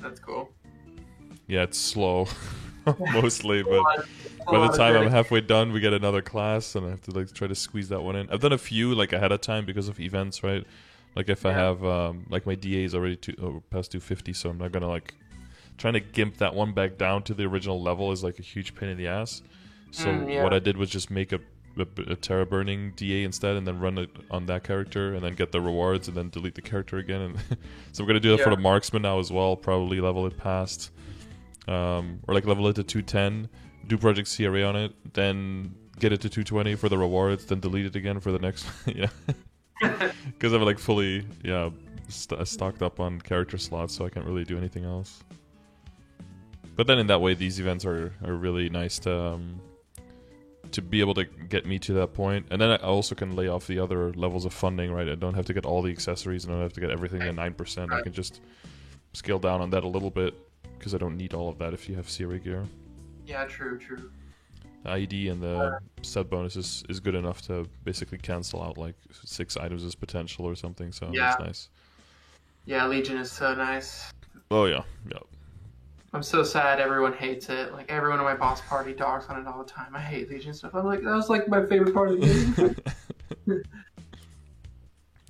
That's cool.
Yeah, it's slow. Mostly, but by the time I'm halfway done, we get another class, and I have to like try to squeeze that one in. I've done a few like ahead of time because of events, right? Like if I have like my DA is already past 250, so I'm not gonna like trying to gimp that one back down to the original level is like a huge pain in the ass. So what I did was just make a Terra burning DA instead, and then run it on that character, and then get the rewards, and then delete the character again. And so I'm gonna do that for the marksman now as well. Probably level it past. Or like level it to 210, do Project CRA on it, then get it to 220 for the rewards, then delete it again for the next because I'm like fully stocked up on character slots, so I can't really do anything else. But then in that way, these events are really nice to be able to get me to that point, and then I also can lay off the other levels of funding, right? I don't have to get all the accessories, and I don't have to get everything at 9%. I can just scale down on that a little bit, because I don't need all of that if you have CRA gear.
Yeah, true.
The IED and the set bonus is good enough to basically cancel out like 6 items as potential or something, so that's nice. Yeah,
Legion is so nice.
Oh yeah.
I'm so sad everyone hates it. Like everyone in my boss party dogs on it all the time. I hate Legion stuff. I'm like, that was like my favorite part of the game.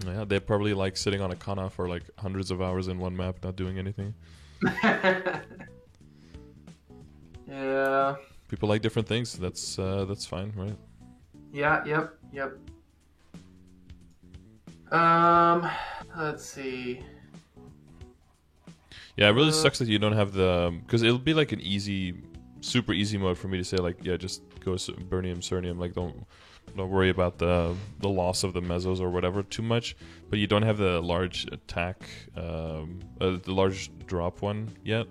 Yeah, they probably like sitting on a Kana for like hundreds of hours in one map, not doing anything.
Yeah.
People like different things. That's fine, right?
Yeah. Yep. Let's see.
Yeah, it really sucks that you don't have the, because it'll be like an super easy mode for me to say like, yeah, just go Burnium, Cernium, like don't worry about the loss of the mesos or whatever too much. But you don't have the large attack, the large drop one yet,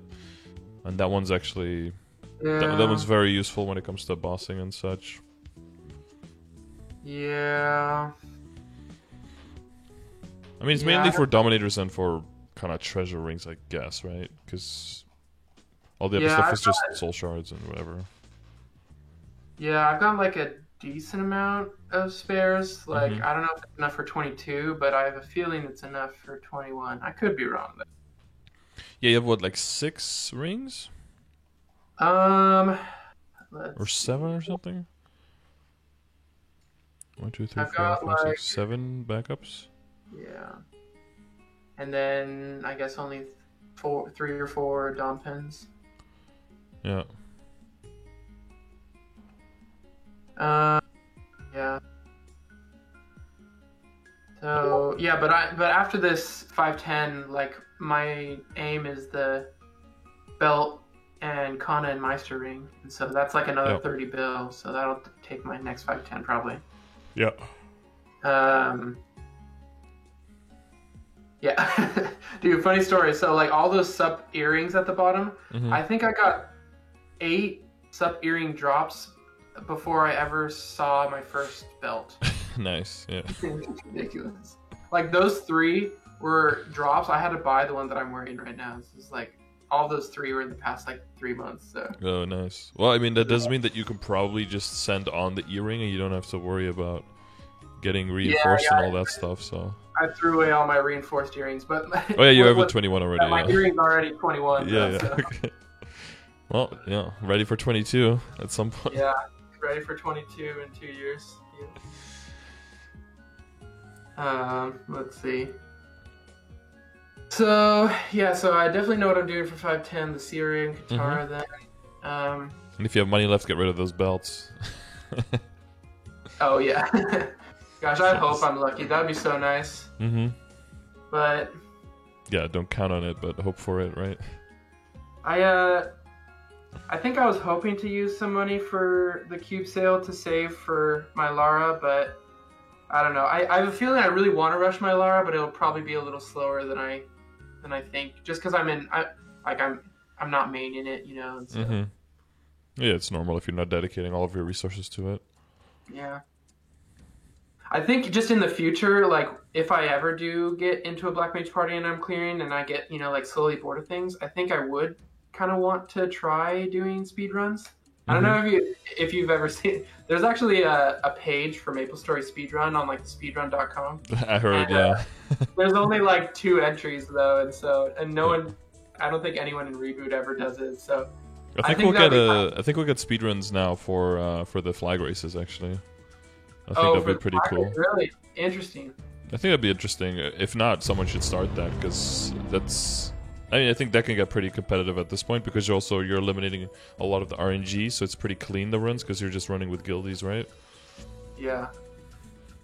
and that one's actually that one's very useful when it comes to bossing and such.
Yeah.
I mean, it's mainly for dominators and for kind of treasure rings, I guess, right? Because all the other stuff is just soul shards and whatever.
Yeah, I've got like a decent amount of spares. Like, I don't know if it's enough for 22, but I have a feeling it's enough for 21. I could be wrong, though.
Yeah, you have what, like 6 rings?
Or
7 or something? 1, 2, 3, 4, 5, 6, 7 backups?
Yeah. And then I guess only 3 or 4 Dom pins.
Yeah.
Yeah. So yeah, but after this 510, like my aim is the belt and Kana and Meister ring, and so that's like another 30 bill. So that'll take my next 510 probably.
Yeah.
Yeah. Dude, funny story. So like all those sup earrings at the bottom, I think I got 8 sup earring drops before I ever saw my first belt.
Nice, yeah.
It's ridiculous. Like those 3 were drops. I had to buy the one that I'm wearing right now. This is like all those 3 were in the past like 3 months. So.
Oh, nice. Well, I mean, that does mean that you can probably just send on the earring, and you don't have to worry about getting reinforced and all that stuff. So.
I threw away all my reinforced earrings, but
oh yeah, you have a 21 already.
My earrings are already 21.
Yeah,
though,
yeah.
so.
Okay. Well, yeah, ready for 22 at some point.
Yeah, ready for 22 in 2 years. Yeah. Let's see. So yeah, so I definitely know what I'm doing for 510. The Syrian Katara. Then.
And if you have money left, get rid of those belts.
Oh yeah. Gosh, I hope I'm lucky. That'd be so nice. But
yeah, don't count on it, but hope for it, right?
I think I was hoping to use some money for the cube sale to save for my Lara, but I don't know. I have a feeling I really want to rush my Lara, but it'll probably be a little slower than I think, just because I'm not main in it, you know. And so.
Yeah, it's normal if you're not dedicating all of your resources to it.
Yeah. I think just in the future, like if I ever do get into a Black Mage party and I'm clearing and I get, you know, like slowly bored of things, I think I would kind of want to try doing speed runs. I don't know if you've ever seen. There's actually a page for MapleStory speedrun on like speedrun.com.
I heard,
and, there's only like 2 entries though, and no one. I don't think anyone in Reboot ever does it. So
I think we'll get speedruns now for the flag races actually. I think that'd be pretty cool.
Really interesting.
I think that'd be interesting. If not, someone should start that because that's. I mean, I think that can get pretty competitive at this point because you're eliminating a lot of the RNG, so it's pretty clean the runs because you're just running with guildies, right?
Yeah.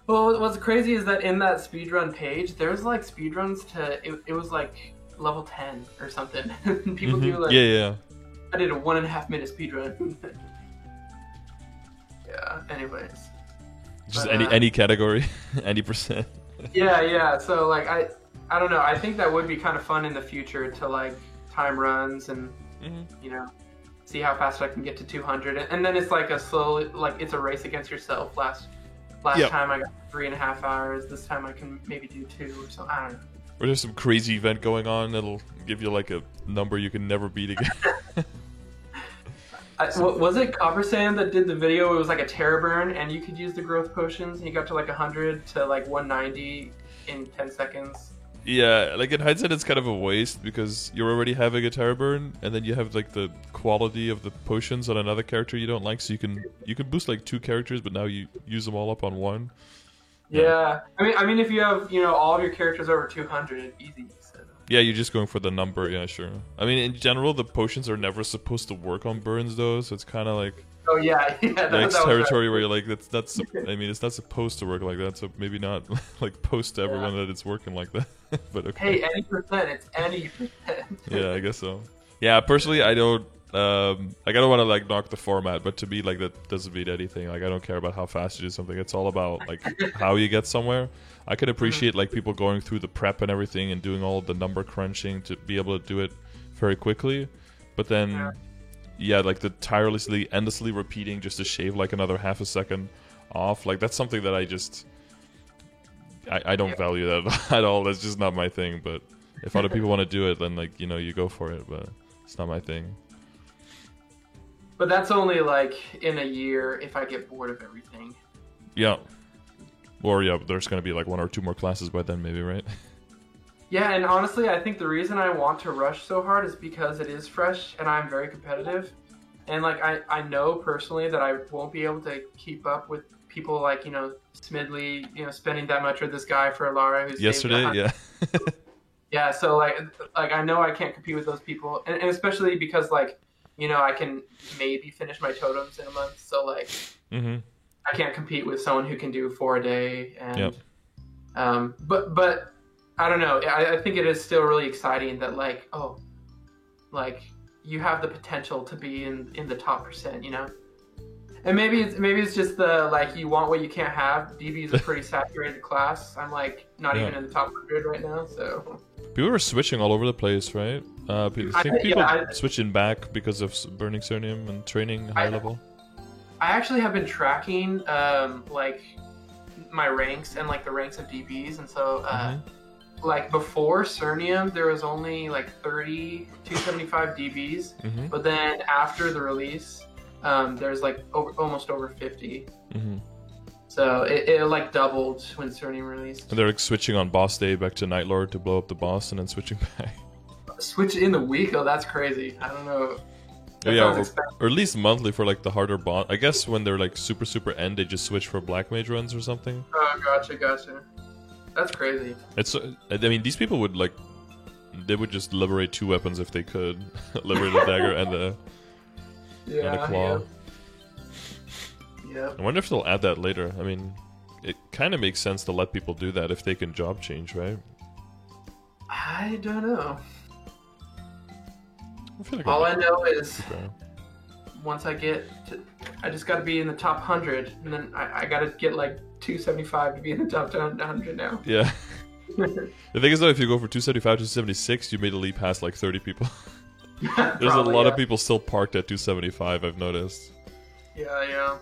Well, what's crazy is that in that speedrun page, there's like speedruns to it was like level 10 or something. People do like
yeah.
I did a 1.5 minute speedrun. Yeah. Anyways.
Just any category, any percent.
Yeah. So like I don't know. I think that would be kind of fun in the future to like time runs and you know see how fast I can get to 200. And then it's like it's a race against yourself. Last time I got 3.5 hours. This time I can maybe do 2 or something. I don't know.
Or there's some crazy event going on that'll give you like a number you can never beat again.
Was it Copper Sand that did the video? It was like a Terror Burn, and you could use the growth potions, and you got to like 100 to like 190 in 10 seconds.
Yeah, like in hindsight, it's kind of a waste because you're already having a Terror Burn, and then you have like the quality of the potions on another character you don't like, so you can boost like 2 characters, but now you use them all up on 1.
Yeah. I mean, if you have all of your characters over 200, easy. So.
Yeah, you're just going for the number. Yeah, sure. I mean, in general, the potions are never supposed to work on burns, though, so it's kind of like.
Oh yeah,
that territory right. Where you're like, that's. I mean, it's not supposed to work like that, so maybe not like post to everyone that it's working like that. But okay.
Hey, any percent, it's any percent.
Yeah, I guess so. Yeah, personally, I don't. Like I don't want to like knock the format, but to me, like that doesn't mean anything. Like I don't care about how fast you do something. It's all about like how you get somewhere. I can appreciate like people going through the prep and everything and doing all the number crunching to be able to do it very quickly, but then. Yeah, like the endlessly repeating just to shave like another half a second off. Like that's something that I don't value that at all. That's just not my thing. But if other people want to do it, then like you go for it. But it's not my thing.
But that's only like in a year if I get bored of everything.
Yeah. Or yeah, there's gonna be like 1 or 2 more classes by then, maybe, right?
Yeah, and honestly, I think the reason I want to rush so hard is because it is fresh and I'm very competitive. And like I know personally that I won't be able to keep up with people like, Smidley, spending that much, or this guy for Lara who's
yesterday, yeah.
Yeah, so like I know I can't compete with those people, and especially because like, I can maybe finish my totems in a month, so like I can't compete with someone who can do 4 a day and but I don't know. I think it is still really exciting that like you have the potential to be in the top percent, And maybe it's just the like you want what you can't have. DB is a pretty saturated class. I'm like not even in the top 100 right now, so.
People are switching all over the place, right? I think people switching back because of Burning Cernium and training high level.
I actually have been tracking like my ranks and like the ranks of DBs, and so like before Cernium, there was only like 275 DBs, but then after the release, there's like almost over 50. So it like doubled when Cernium released.
And they're like switching on boss day back to Night Lord to blow up the boss, and then switching back.
Switch in the week? Oh, that's crazy. I don't know.
Yeah, or at least monthly for like the harder boss. I guess when they're like super end, they just switch for Black Mage runs or something.
Oh, gotcha. That's crazy.
It's. I mean, these people would like. They would just liberate 2 weapons if they could. Liberate the dagger and the claw.
Yeah.
I wonder if they'll add that later. I mean, it kind of makes sense to let people do that if they can job change, right?
I don't know.
All
I know is once I just got to be in the top 100, and then I got to get like 275 to be in the top 100 now.
Yeah. The thing is, though, if you go for 275 to 276, you made a leap past like 30 people. There's a lot of people still parked at 275, I've noticed.
Yeah.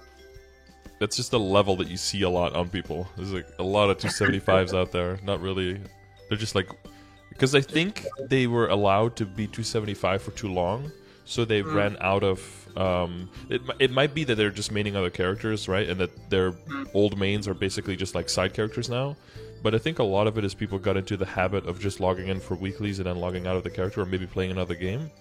That's just a level that you see a lot on people. There's like a lot of 275s out there. Not really. They're just like... Because I think they were allowed to be 275 for too long, so they ran out of... It might be that they're just maining other characters, right? And that their old mains are basically just like side characters now. But I think a lot of it is people got into the habit of just logging in for weeklies and then logging out of the character, or maybe playing another game.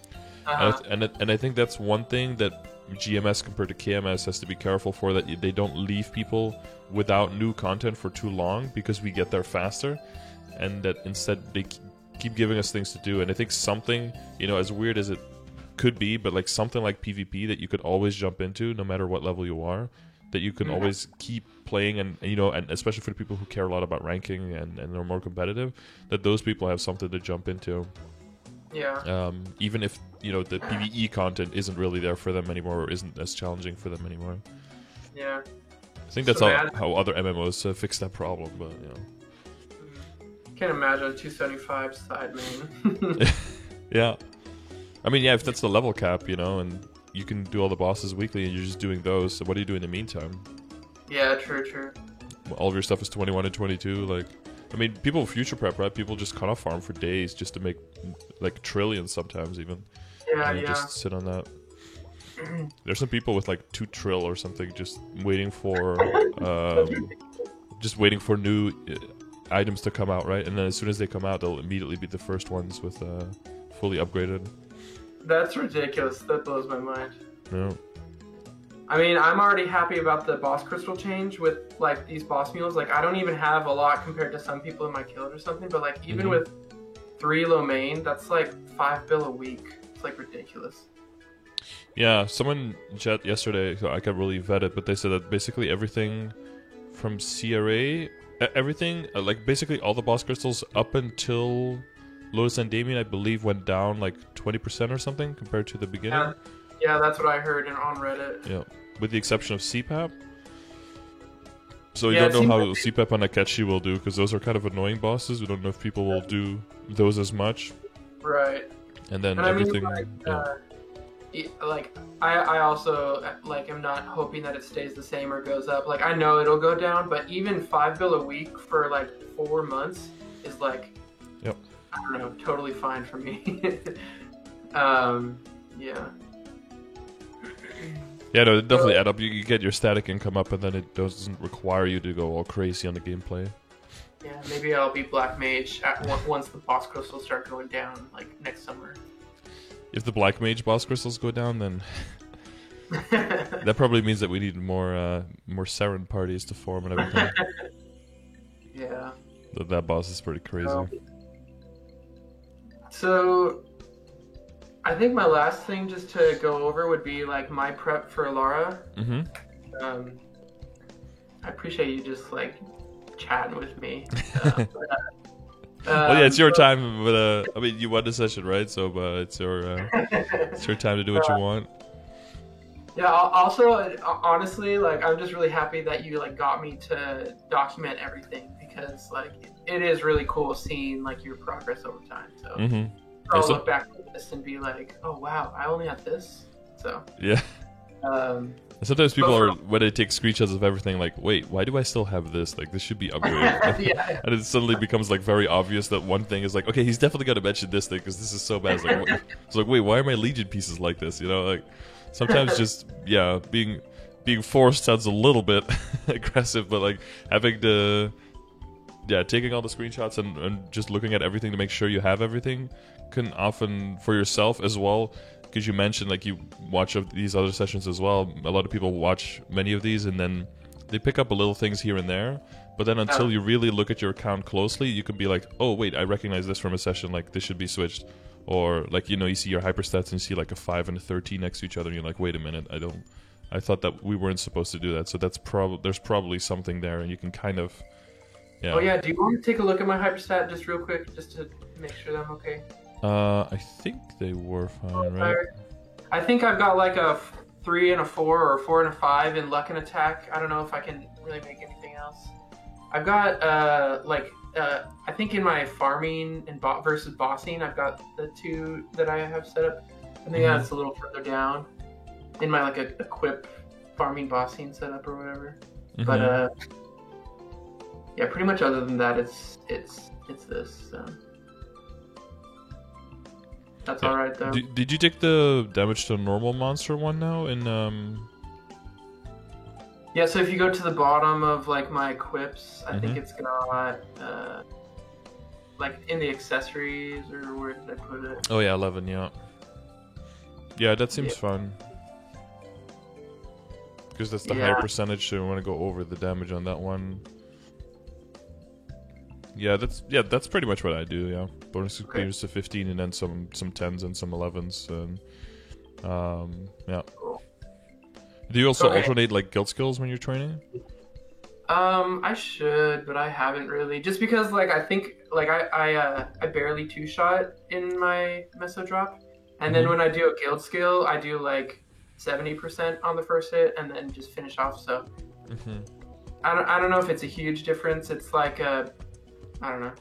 And I think that's one thing that GMS compared to KMS has to be careful for, that they don't leave people without new content for too long, because we get there faster, and that instead they keep giving us things to do. And I think something, as weird as it could be, but like something like PvP that you could always jump into no matter what level you are, that you can always keep playing, and especially for the people who care a lot about ranking and are more competitive, that those people have something to jump into.
Yeah.
Even if the PvE content isn't really there for them anymore, or isn't as challenging for them anymore.
Yeah.
I think that's how other MMOs fix that problem, but
Can't imagine a 275 side main.
Yeah. I mean, yeah, if that's the level cap, and you can do all the bosses weekly and you're just doing those, so what do you do in the meantime?
Yeah, true.
All of your stuff is 21 and 22, like... I mean, people future prep, right? People just cut off farm for days just to make, like, trillions sometimes, even.
Yeah.
Just sit on that. There's some people with, like, 2 trill or something just waiting for... just waiting for new... items to come out, right? And then as soon as they come out, they'll immediately be the first ones with fully upgraded.
That's ridiculous. That blows my mind.
Yeah.
I mean, I'm already happy about the boss crystal change with like these boss mules. Like, I don't even have a lot compared to some people in my guild or something, but like even with 3 low main, that's like 5 bill a week. It's like ridiculous.
Yeah, someone chat yesterday, so I can't really vet it, but they said that basically everything from CRA, everything, like basically all the boss crystals up until Lotus and Damien, I believe, went down like 20% or something compared to the beginning.
Yeah, that's what I heard on Reddit.
Yeah, with the exception of CPAP. So you don't know how CPAP and Akechi will do, because those are kind of annoying bosses. We don't know if people will do those as much.
Right.
And then everything...
I also like am not hoping that it stays the same or goes up. Like, I know it'll go down, but even 5 bill a week for like 4 months is like, I don't know, totally fine for me. Yeah.
Yeah, no, it definitely add up. You get your static income up, and then it doesn't require you to go all crazy on the gameplay.
Yeah, maybe I'll be Black Mage once the boss crystals start going down, like next summer.
If the Black Mage boss crystals go down, then that probably means that we need more Seren parties to form and everything.
Yeah.
That boss is pretty crazy.
So, I think my last thing just to go over would be like my prep for Alara. I appreciate you just like chatting with me.
Well, yeah, it's your time, but I mean, you won the session, right? So, it's your time to do what you want.
Yeah. Also, honestly, like I'm just really happy that you like got me to document everything, because like it is really cool seeing like your progress over time. So I'll look back at this and be like, oh wow, I only have this. So
yeah. Sometimes people are, when they take screenshots of everything, like, wait, why do I still have this? Like, this should be upgraded.
Yeah.
And it suddenly becomes like very obvious that one thing is like, okay, he's definitely got to mention this thing because this is so bad. It's like, wait, why are my Legion pieces like this? You know, like sometimes just being forced sounds a little bit aggressive, but like having to taking all the screenshots and just looking at everything to make sure you have everything can often, for yourself as well, because you mentioned like you watch these other sessions as well. A lot of people watch many of these and then they pick up little things here and there, but then until you really look at your account closely, you can be like, oh wait, I recognize this from a session, like this should be switched. Or like, you know, you see your hyperstats and you see like a 5 and a 13 next to each other and you're like, wait a minute, I thought that we weren't supposed to do that. So there's probably something there, and you can kind of
Oh yeah, do you want to take a look at my hyperstat just real quick, just to make sure that I'm okay?
I think they were fine, right?
I think I've got like a 3 and a 4 or a 4 and a 5 in luck and attack. I don't know if I can really make anything else. I've got I think in my farming and versus bossing, I've got the 2 that I have set up. I think that's a little further down in my like a equip farming bossing setup or whatever. But yeah, pretty much other than that, it's this. So. That's all right though.
Did you take the damage to normal monster one now in
Yeah, so if you go to the bottom of like my equips, I think it's got like in the accessories, or where did I put it?
Oh yeah, 11, yeah. Yeah, that seems fun. Because that's the higher percentage, so you want to go over the damage on that one. Yeah, that's pretty much what I do. Yeah, bonus clears to 15, and then some 10s and some 11s, and yeah. Do you also alternate like guild skills when you're training?
I should, but I haven't really. Just because like I think like I barely 2-shot in my meso drop, and then when I do a guild skill, I do like 70% on the first hit, and then just finish off. So I don't know if it's a huge difference. It's like I don't know.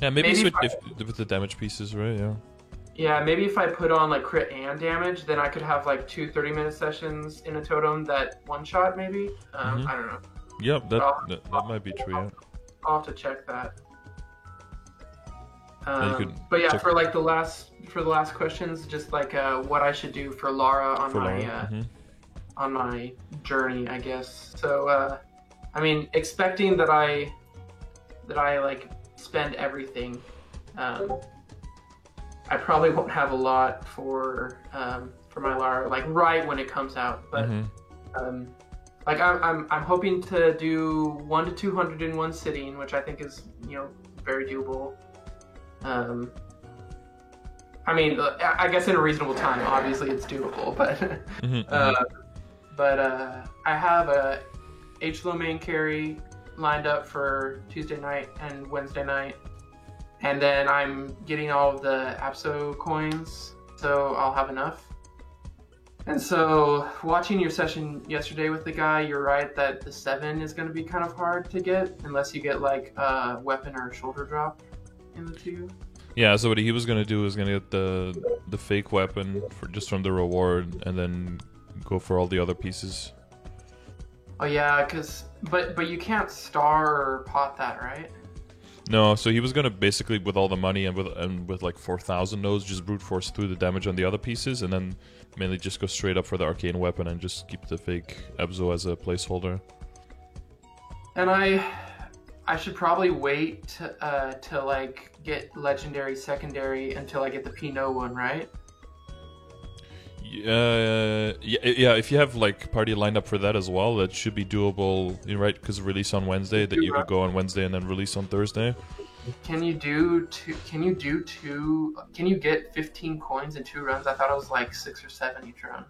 Yeah, maybe switch with the damage pieces, right? Yeah.
Yeah, maybe if I put on like crit and damage, then I could have like 2 30-minute sessions in a totem that one-shot maybe. I don't know.
Yep, that might be true. Yeah.
I'll have to check that. But yeah, for like the last questions, just like what I should do for Lara on my journey, I guess. So I mean, expecting that I like spend everything. I probably won't have a lot for my Lara like right when it comes out, but like I'm hoping to do 1 to 200 in one sitting, which I think is very doable. I mean, I guess in a reasonable time. Obviously, it's doable, but I have a H-Low main carry lined up for Tuesday night and Wednesday night. And then I'm getting all of the Apso coins, so I'll have enough. And so, watching your session yesterday with the guy, you're right that the 7 is going to be kind of hard to get, unless you get like a weapon or a shoulder drop in the 2.
Yeah, so what he was going to do is going to get the fake weapon just from the reward, and then go for all the other pieces.
Oh yeah, but you can't star or pot that, right?
No, so he was gonna basically, with all the money and with like 4,000 nodes, just brute force through the damage on the other pieces, and then mainly just go straight up for the arcane weapon and just keep the fake Ebzo as a placeholder.
And I should probably wait to like get legendary secondary until I get the Pinot one, right?
Yeah. If you have like party lined up for that as well, that should be doable, right? Because release on Wednesday, that you could go on Wednesday and then release on Thursday.
Can you get 15 coins in 2 runs? I thought it was like 6 or 7 each run.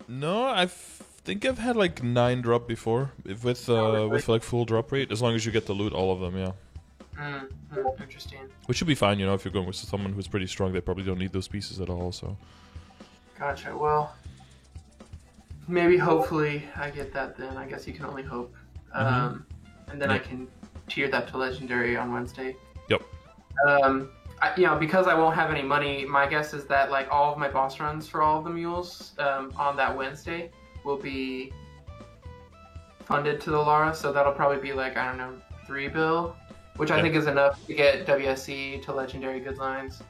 No, I think I've had like 9 drop before with like full drop rate, as long as you get to loot all of them. Yeah.
Interesting.
Which should be fine, if you're going with someone who's pretty strong, they probably don't need those pieces at all. So.
Gotcha. Well, maybe hopefully I get that then. I guess you can only hope. And then I can tier that to legendary on Wednesday.
Yep.
Because I won't have any money, my guess is that like all of my boss runs for all of the mules on that Wednesday will be funded to the Lara, so that'll probably be like, I don't know, 3 bill, which I think is enough to get WSC to legendary good lines.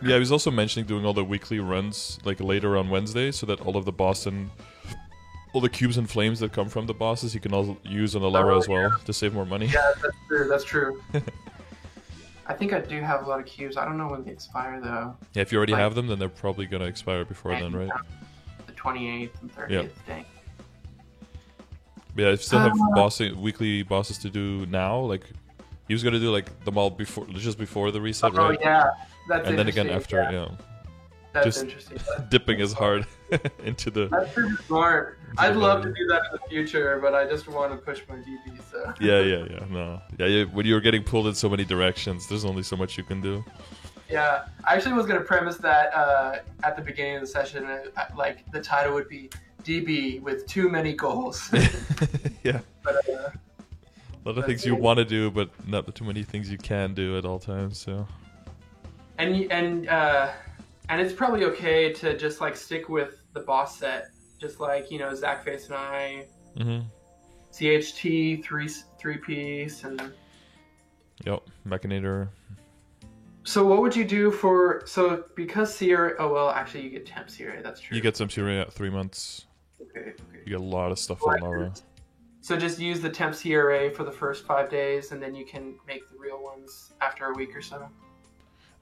Yeah, he was also mentioning doing all the weekly runs like later on Wednesday, so that all of the all the cubes and flames that come from the bosses, you can also use on the Lara as well to save more money.
Yeah, that's true. I think I do have a lot of cubes. I don't know when they expire though.
Yeah, if you already have them, then they're probably gonna expire before then, right?
The 28th and 30th day.
Yeah, if you still have weekly bosses to do now, like he was gonna do like them all just before the reset, right?
Oh yeah, that's
and then again after, yeah.
That's
just
interesting.
Dipping his heart into the.
That's pretty smart. I'd love to do that in the future, but I just want to push my DB. So.
Yeah. No. Yeah. When you're getting pulled in so many directions, there's only so much you can do.
Yeah, I actually was gonna premise that at the beginning of the session, like the title would be DB with too many goals.
Yeah.
But,
a lot of things you want to do, but not too many things you can do at all times. So.
And it's probably okay to just like stick with the boss set, just like, you know, Zackface and I, CHT three piece, and
yep, Mechanator.
So what would you do because Sierra? Oh well, actually you get temp Sierra. That's true.
You get some Sierra at 3 months.
Okay.
You get a lot of stuff on Lara.
So just use the temp CRA for the first 5 days, and then you can make the real ones after a week or so.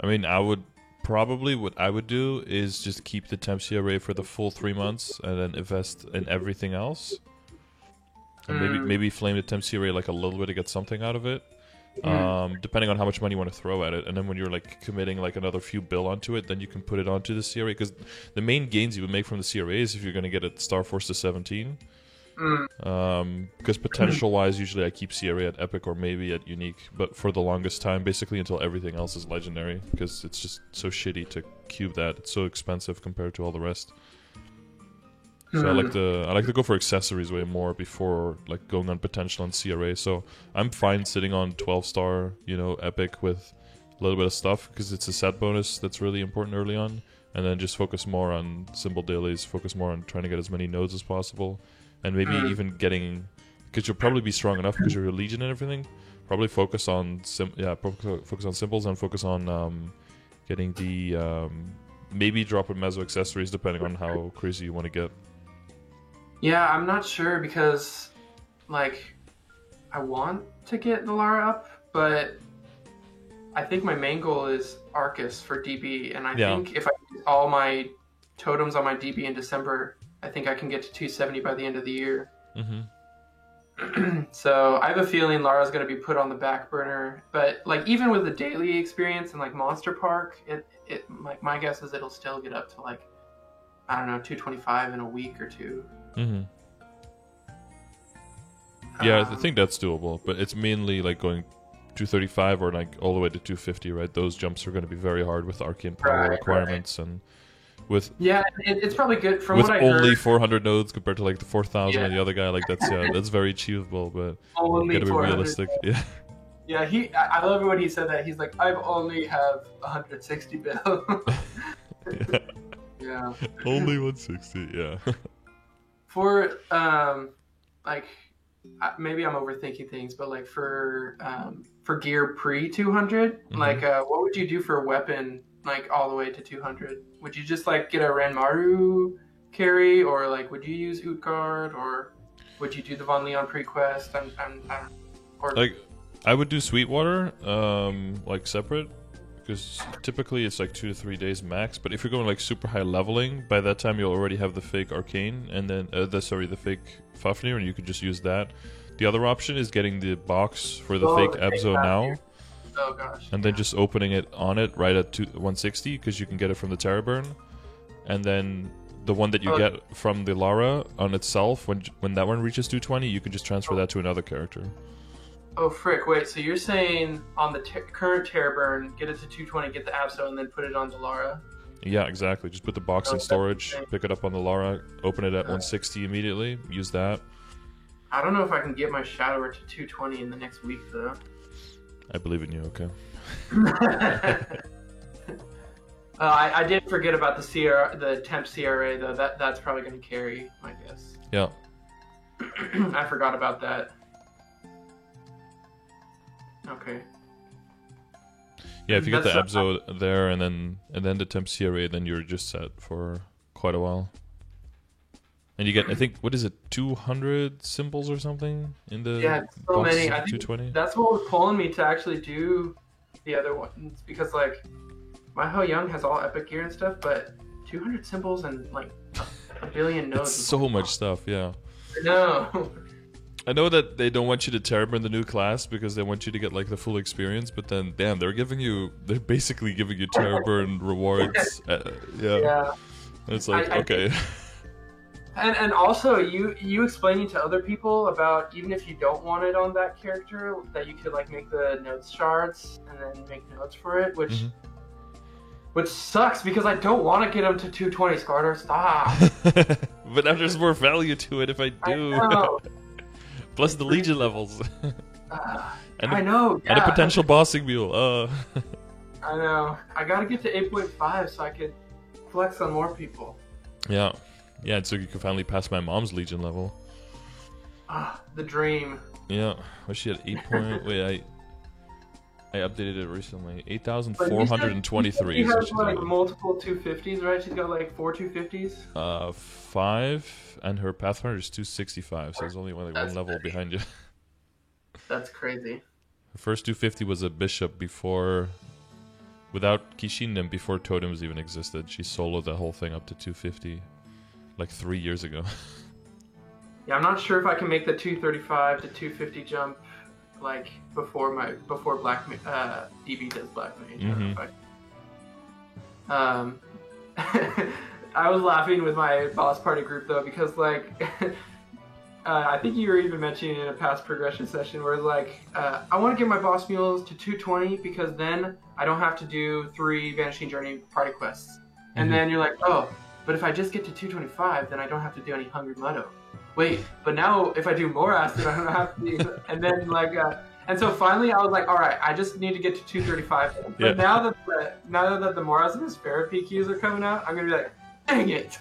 I mean, what I would do is just keep the temp CRA for the full 3 months and then invest in everything else. And maybe flame the temp CRA like a little bit to get something out of it. Depending on how much money you want to throw at it. And then when you're like committing like another few bill onto it, then you can put it onto the CRA. Because the main gains you would make from the CRA is if you're going to get it Star Force to 17. Because potential wise, usually I keep CRA at Epic or maybe at Unique, but for the longest time, basically until everything else is legendary, because it's just so shitty to cube that. It's so expensive compared to all the rest. So I like to go for accessories way more before like going on potential and CRA. So I'm fine sitting on 12-star, Epic with a little bit of stuff because it's a set bonus that's really important early on, and then just focus more on symbol dailies, focus more on trying to get as many nodes as possible. And maybe even getting, because you'll probably be strong enough because you're a Legion and everything. Probably focus on focus on symbols and focus on getting the maybe drop in Mezzo accessories depending on how crazy you want to get.
Yeah, I'm not sure because like I want to get the Lara up, but I think my main goal is Arcus for DB, and I think if I get all my totems on my DB in December, I think I can get to 270 by the end of the year. So I have a feeling Lara's going to be put on the back burner. But like even with the daily experience and like Monster Park, it like my guess is it'll still get up to like, I don't know, 225 in a week or two.
Yeah, I think that's doable. But it's mainly like going 235 or like all the way to 250, right? Those jumps are going to be very hard with arcane power requirements and.
It's probably good from
what
I heard.
With only 400 nodes compared to like the 4,000 and the other guy, like that's very achievable, but
only
you gotta be realistic.
Yeah, I love it when he said that. He's like, I only have 160 bill. Yeah.
Only 160. Yeah.
For like maybe I'm overthinking things, but like for gear pre 200, like what would you do for a weapon? Like all the way to 200, would you just like get a Ranmaru carry, or like would you use Utgard, or would you do the Von Leon pre-quest?
I would do Sweetwater, like separate, because typically it's like 2 to 3 days max. But if you're going like super high leveling, by that time you'll already have the fake Arcane and then the fake Fafnir, and you could just use that. The other option is getting the box for the fake Abzo now.
Oh gosh.
And then just opening it on it right at 160 because you can get it from the Terra Burn, and then the one that you get from the Lara on itself, when that one reaches 220, you can just transfer that to another character.
Oh frick! Wait, so you're saying on the current Terra Burn, get it to 220, get the Abso, and then put it on the Lara?
Yeah, exactly. Just put the box in storage, pick it up on the Lara, open it at 160 immediately, use that.
I don't know if I can get my Shadower to 220 in the next week though.
I believe in you, okay.
I did forget about the temp CRA though. That's probably going to carry, my guess.
Yeah.
I forgot about that. Okay.
Yeah, if you get the
That's
Abzo there and then the Tempsire, then you're just set for quite a while. And you get, I think, what is it, 200 symbols or something in the
yeah, so
box?
many. I think
220.
that's what was pulling me to actually do the other ones because like my Ho Young has all epic gear and stuff, but 200 symbols and like a billion nodes.
It's so much stuff, yeah.
No.
I know that they don't want you to Terrorburn the new class because they want you to get like the full experience, but then damn, they're basically giving you Terrorburn rewards. Yeah. It's like, okay.
And also you explaining to other people about even if you don't want it on that character, that you could like make the notes shards and then make notes for it, which sucks because I don't want to get them to 220. Skarter, stop.
But now there's more value to it if I do.
I know.
Plus the Legion levels.
I know. Yeah.
And a potential bossing mule.
I know. I gotta get to 8.5 so I could flex on more people.
Yeah. Yeah, so you can finally pass my mom's Legion level.
The dream.
Yeah. Was she at 8 point? Wait, I updated it recently. 8,423.
She has like multiple 250s, right? She's got like 4 250s.
5, and her Pathfinder is 265, so there's only one level behind you.
That's crazy.
The first 250 was a bishop without Kishinden, before totems even existed. She soloed that whole thing up to 250, like 3 years ago.
Yeah, I'm not sure if I can make the 235 to 250 jump like before Black DB does Black Mage. I was laughing with my boss party group though because like I think you were even mentioning in a past progression session where it's like I want to get my boss mules to 220 because then I don't have to do 3 Vanishing Journey party quests. And then you're like, oh, but if I just get to 225, then I don't have to do any Hungry Muddo. Wait, but now if I do more acid, I don't have to do... And then like... and so finally I was like, all right, I just need to get to 235. But now that the Moraz and his Farah PQs are coming out, I'm going to be like, dang it.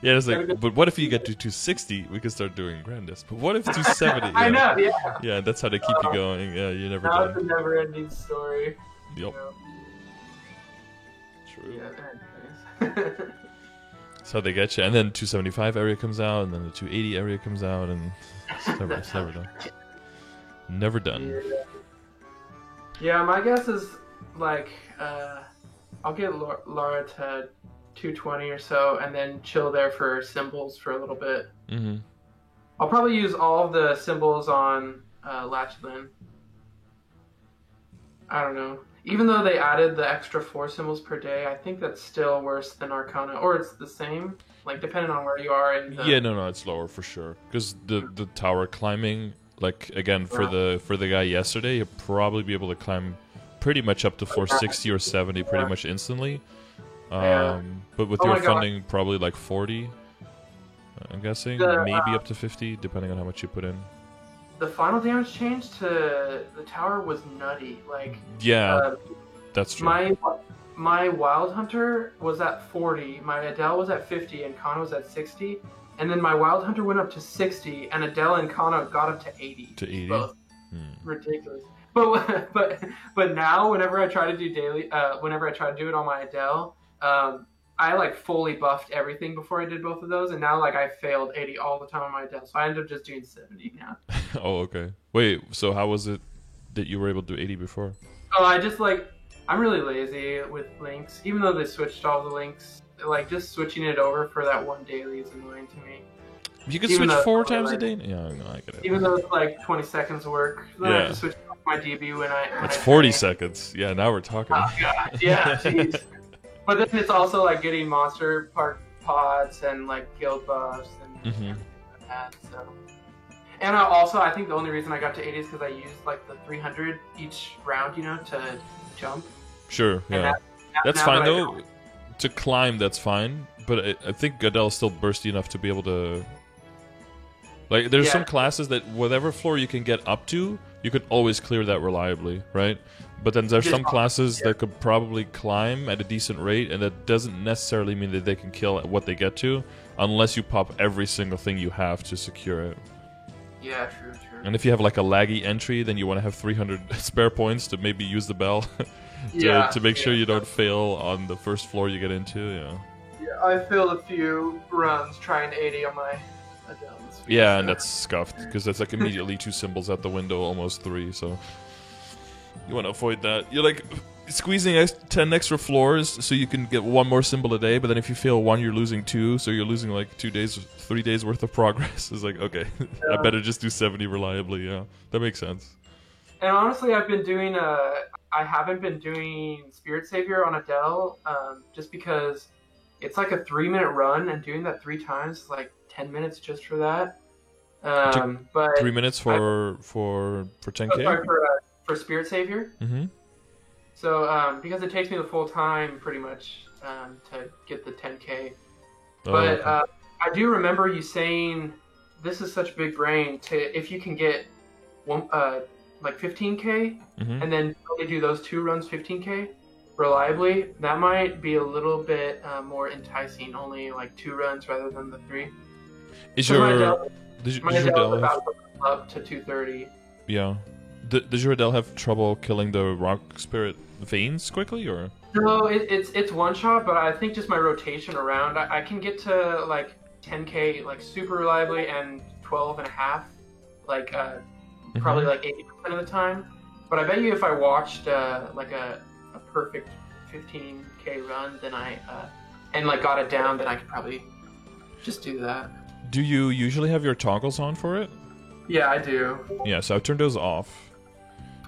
Yeah, it's like, but what if you get to 260? We could start doing Grandest. But what if 270?
I know, yeah.
Yeah, that's how they keep you going. Yeah, you're never
done.
It's
a never-ending story.
Yep.
You know?
True.
Yeah,
so they get you, and then 275 area comes out, and then the 280 area comes out, and it's never done. Never done.
Yeah, my guess is like I'll get Lara to 220 or so, and then chill there for symbols for a little bit. I'll probably use all of the symbols on Lachlan. I don't know. Even though they added the extra 4 symbols per day, I think that's still worse than Arcana, or it's the same, like depending on where you are.
Yeah, no, it's lower for sure. Because the tower climbing, like again for the guy yesterday, he'll probably be able to climb pretty much up to 460 or 70 pretty much instantly. But with your funding, probably like 40. I'm guessing maybe up to 50, depending on how much you put in.
The final damage change to the tower was nutty. Like
that's true.
My Wild Hunter was at 40, my Adele was at 50, and Kana was at 60. And then my Wild Hunter went up to 60, and Adele and Kana got up to 80.
To 80?
Both. Ridiculous. But now, whenever I try to do whenever I try to do it on my Adele, I like fully buffed everything before I did both of those, and now like I failed 80 all the time on my Adele, so I ended up just doing 70 now.
Oh, okay. Wait, so how was it that you were able to do 80 before?
Oh, I just like, I'm really lazy with links, even though they switched all the links. Like just switching it over for that one daily is annoying to me.
You can switch 4 times a day? Yeah, no, I get it.
Even though it's like 20 seconds work, then I have to switch off my DB when
It's 40 seconds. Yeah, now we're talking.
Oh god, yeah, jeez. But then it's also like getting monster park pods and like guild buffs and everything like that. So, and I think the only reason I got to 80 is because I used like the 300 each round, to jump.
Sure, yeah. That's fine though. To climb, that's fine. But I think Adele's still bursty enough to be able to. Like, there's some classes that whatever floor you can get up to, you can always clear that reliably, right? But then there's
Just
some classes
yeah.
that could probably climb at a decent rate, and that doesn't necessarily mean that they can kill at what they get to, unless you pop every single thing you have to secure it.
Yeah, true.
And if you have like a laggy entry, then you want to have 300 spare points to maybe use the bell to make sure you don't fail on the first floor you get into. Yeah.
Yeah, I failed a few runs trying 80 on my Adele's.
Yeah, and that's scuffed because that's like immediately 2 symbols out the window, almost 3. So you want to avoid that. You're like squeezing 10 extra floors so you can get 1 more symbol a day, but then if you fail 1, you're losing 2, so you're losing like 3 days worth of progress. It's like, okay, I better just do 70 reliably. Yeah, that makes sense.
And honestly, I haven't been doing Spirit Savior on Adele, just because it's like a 3-minute run, and doing that 3 times is like 10 minutes just for that. But
3 minutes for 10K?
Sorry, for Spirit Savior.
Mm-hmm.
So, because it takes me the full time, pretty much, to get the 10K.
Oh,
But
okay.
I do remember you saying, this is such big brain, if you can get like 15K,
Mm-hmm.
and then only do those 2 runs 15K reliably, that might be a little bit more enticing, only like 2 runs rather than the 3.
Is
My
your does your
Adele
Adele
is
have,
about up to 230.
yeah? Does your Adele have trouble killing the rock spirit veins quickly, or?
No, it's one shot, but I think just my rotation around, I can get to like 10K like super reliably and 12 and a half, like probably like 80% of the time. But I bet you if I watched like a perfect 15K run, then and like got it down, then I could probably just do that.
Do you usually have your toggles on for it?
Yeah, I do.
Yeah, so I've turned those off.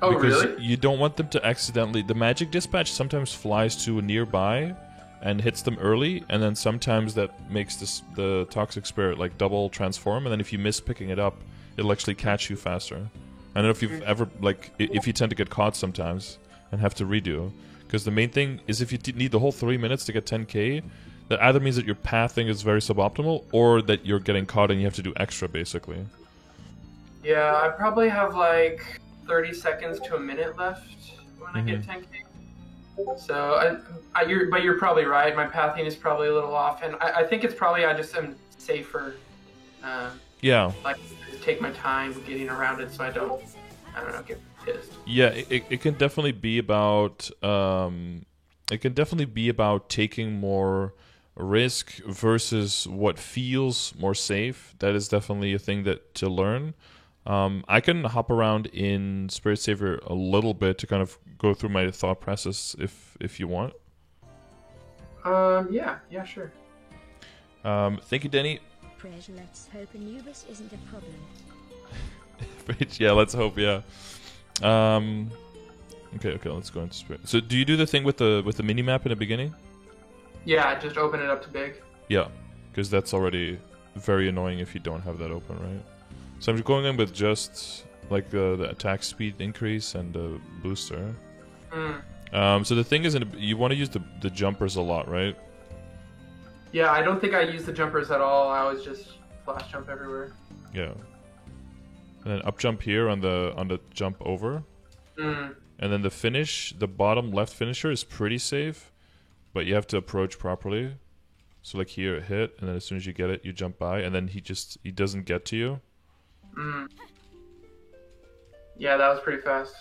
Oh,
because
really?
you don't want them to accidentally... The magic dispatch sometimes flies to a nearby and hits them early, and then sometimes that makes the toxic spirit like double transform, and then if you miss picking it up, it'll actually catch you faster. I don't know if you've ever, like, if you tend to get caught sometimes and have to redo. Because the main thing is if you need the whole 3 minutes to get 10K, that either means that your pathing is very suboptimal, or that you're getting caught and you have to do extra, basically.
Yeah, I probably have like 30 seconds to a minute left when I get 10K. So, but you're probably right. My pathing is probably a little off, and I think it's probably I just am safer.
Yeah.
Like, take my time getting around it so I don't know, get pissed.
Yeah, it can definitely be about taking more risk versus what feels more safe. That is definitely a thing to learn. I can hop around in Spirit Savior a little bit to kind of go through my thought process if you want.
Yeah, sure.
Thank you, Denny.
Let's hope Anubis isn't a problem.
Yeah, let's hope. Yeah. Okay. Let's go into Spirit. So, do you do the thing with the mini map in the beginning?
Yeah, just open it up to big.
Yeah, because that's already very annoying if you don't have that open, right? So I'm going in with just like the attack speed increase and the booster. So the thing is, you want to use the jumpers a lot, right?
Yeah, I don't think I use the jumpers at all. I always just flash jump everywhere.
Yeah. And then up jump here on the jump over. And then the finish, the bottom left finisher is pretty safe, but you have to approach properly. So like here, hit, and then as soon as you get it, you jump by, and then he doesn't get to you.
Yeah, that was pretty fast.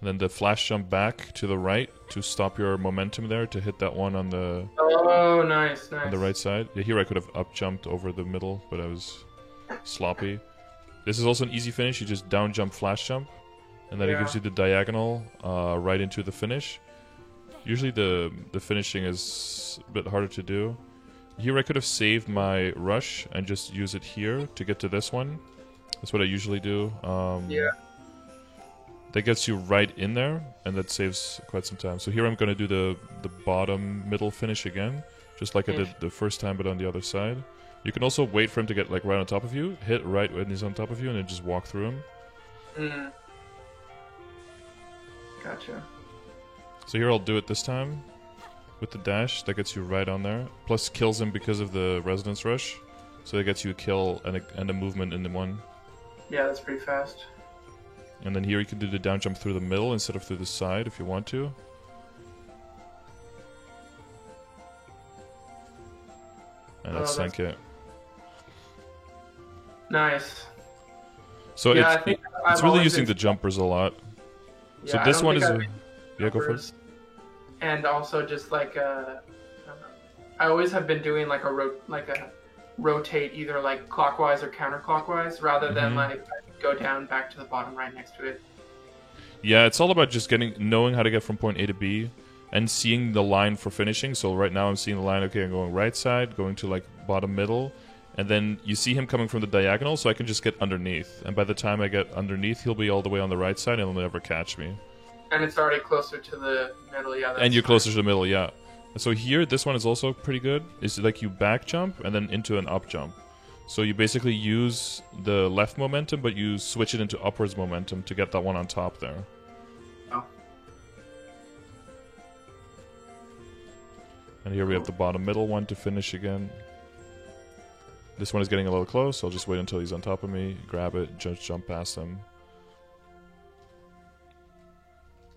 And then the flash jump back to the right to stop your momentum there to hit that one on the
Oh, nice.
on the right side. Yeah, here I could have up jumped over the middle, but I was sloppy. This is also an easy finish. You just down jump, flash jump, and then it gives you the diagonal right into the finish. Usually the finishing is a bit harder to do. Here I could have saved my rush and just use it here to get to this one. That's what I usually do. That gets you right in there, and that saves quite some time. So here I'm going to do the bottom middle finish again, just like I did the first time, but on the other side. You can also wait for him to get like right on top of you, hit right when he's on top of you, and then just walk through him.
Gotcha.
So here I'll do it this time with the dash. That gets you right on there. Plus kills him because of the Resonance Rush. So that gets you a kill and a movement in the one.
Yeah, that's pretty fast.
And then here you can do the down jump through the middle instead of through the side if you want to. And that's Senke.
Nice.
So it's really using the jumpers a lot.
Yeah,
so this one is yeah, go first.
And also just like I always have been doing like a rotate either like clockwise or counterclockwise rather than like go down back to the bottom right next to it.
Yeah, it's all about just knowing how to get from point A to B and seeing the line for finishing. So right now I'm seeing the line, okay, I'm going right side, going to like bottom middle, and then you see him coming from the diagonal, so I can just get underneath. And by the time I get underneath, he'll be all the way on the right side and he'll never catch me.
And it's already closer to the middle, yeah.
And you're closer to the middle, yeah. So here, this one is also pretty good. It's like you back jump and then into an up jump. So you basically use the left momentum, but you switch it into upwards momentum to get that one on top there.
Oh.
And here we have the bottom middle one to finish again. This one is getting a little close, so I'll just wait until he's on top of me, grab it, just jump past him.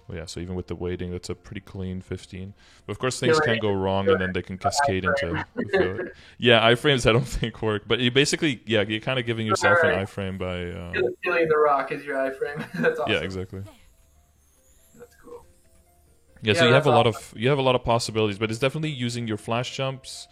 Well, yeah, so even with the waiting, that's a pretty clean 15. But of course, things can go wrong, and then they can cascade into... yeah, iframes I don't think work. But you basically, yeah, you're kind of giving yourself an iframe by...
Killing the rock is your iframe. That's awesome.
Yeah, exactly.
That's cool.
Yeah, so you have a lot of possibilities, but it's definitely using your flash jumps,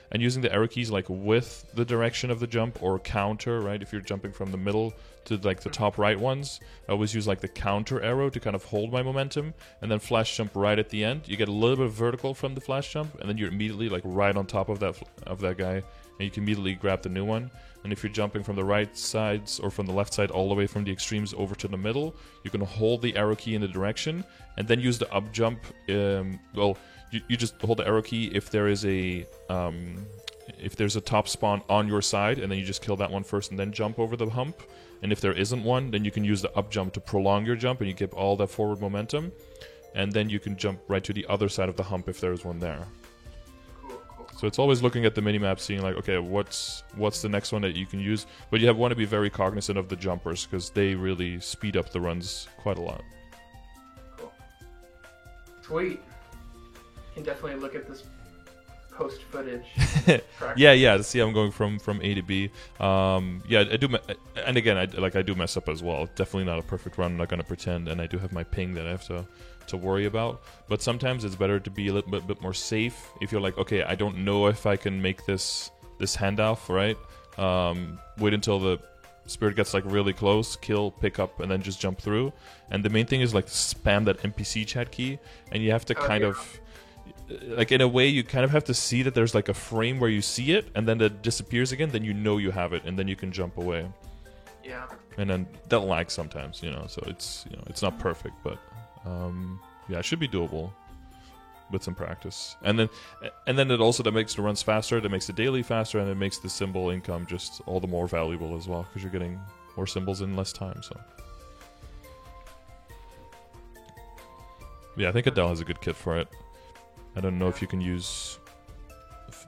and using the arrow keys like with the direction of the jump or counter, right? If you're jumping from the middle to like the top right ones, I always use like the counter arrow to kind of hold my momentum, and then flash jump right at the end. You get a little bit of vertical from the flash jump, and then you're immediately like right on top of that guy, and you can immediately grab the new one. And if you're jumping from the right sides or from the left side all the way from the extremes over to the middle, you can hold the arrow key in the direction and then use the up jump. You just hold the arrow key if there is if there's a top spawn on your side, and then you just kill that one first and then jump over the hump. And if there isn't one, then you can use the up jump to prolong your jump, and you get all that forward momentum, and then you can jump right to the other side of the hump if there's one there.
Cool.
So it's always looking at the minimap, seeing like, okay, what's the next one that you can use, but you want to be very cognizant of the jumpers because they really speed up the runs quite a lot.
Cool. Sweet. Can definitely look at this post footage.
yeah. See, I'm going from A to B. Yeah, I do, and again, I do mess up as well. Definitely not a perfect run. I'm not going to pretend, and I do have my ping that I have to worry about. But sometimes it's better to be a little bit more safe. If you're like, okay, I don't know if I can make this handoff, right? Wait until the spirit gets like really close, kill, pick up, and then just jump through. And the main thing is like spam that NPC chat key, and you have to kind of. Like, in a way, you kind of have to see that there's like a frame where you see it, and then it disappears again, then you know you have it, and then you can jump away.
Yeah.
And then that lag sometimes, so it's it's not perfect, but yeah, it should be doable with some practice. And then that makes the runs faster, that makes the daily faster, and it makes the symbol income just all the more valuable as well, because you're getting more symbols in less time, so. Yeah, I think Adele has a good kit for it. I don't know if you can use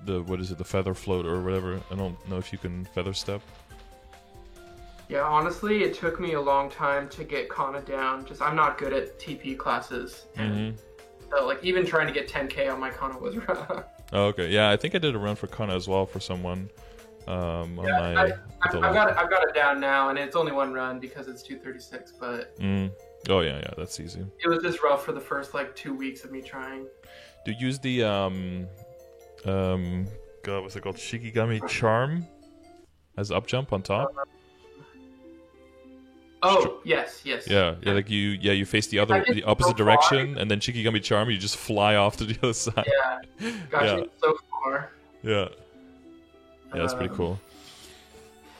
the feather float or whatever. I don't know if you can feather step.
Yeah, honestly, it took me a long time to get Kana down. I'm not good at TP classes, and so like even trying to get 10k on my Kana was rough.
Oh, okay. Yeah, I think I did a run for Kana as well for someone.
I've got it down now, and it's only one run because it's 236. But
oh yeah, that's easy.
It was just rough for the first like 2 weeks of me trying.
Do you use the what's it called? Shikigami Charm as up jump on top?
Yes.
Yeah, like you face the opposite direction, and then Shikigami Charm, you just fly off to the other side.
Yeah, got you so far.
Yeah, that's pretty cool.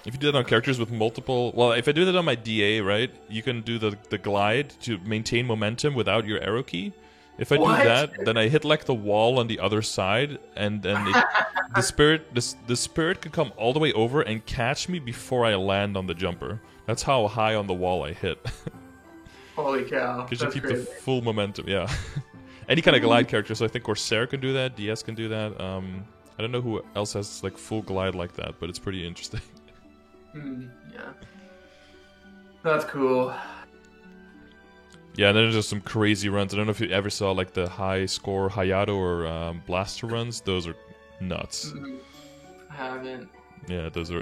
If you do that on characters with multiple, well, if I do that on my DA, right, you can do the glide to maintain momentum without your arrow key. If I do that, then I hit like the wall on the other side, and then the spirit could come all the way over and catch me before I land on the jumper. That's how high on the wall I hit.
Holy cow!
Because you keep the full momentum. Yeah. Any kind of glide character. So I think Corsair can do that. DS can do that. I don't know who else has like full glide like that, but it's pretty interesting.
Yeah. That's cool.
Yeah, and then there's just some crazy runs. I don't know if you ever saw like the high score Hayato or Blaster runs. Those are nuts.
I haven't.
Yeah, those are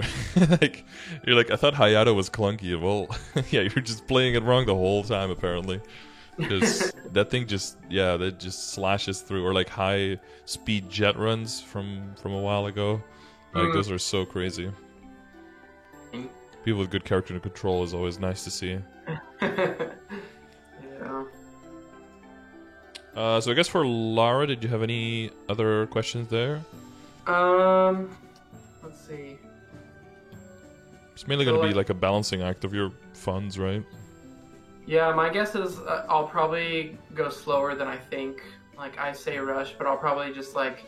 like you're like I thought Hayato was clunky. Well, yeah, you're just playing it wrong the whole time apparently. Because that thing that just slashes through, or like high speed jet runs from a while ago. Like those are so crazy. People with good character control is always nice to see.
Yeah.
So I guess for Lara, did you have any other questions there?
Let's see.
It's mainly going to be like a balancing act of your funds, right?
Yeah, my guess is I'll probably go slower than I think. Like, I say rush, but I'll probably just, like,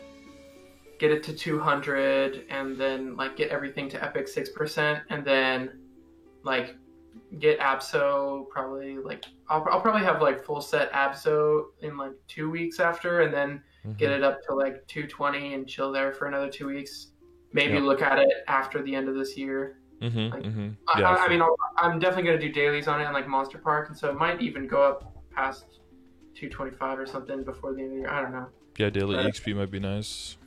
get it to 200 and then, like, get everything to Epic 6% and then, like, get Abso probably, like, I'll probably have, like, full set Abso in, like, 2 weeks after and then get it up to, like, 220 and chill there for another 2 weeks. Maybe look at it after the end of this year.
Yeah,
I mean, I'm definitely going to do dailies on it in like Monster Park, and so it might even go up past 225 or something before the end of the year. I don't know.
Yeah, daily XP might be nice.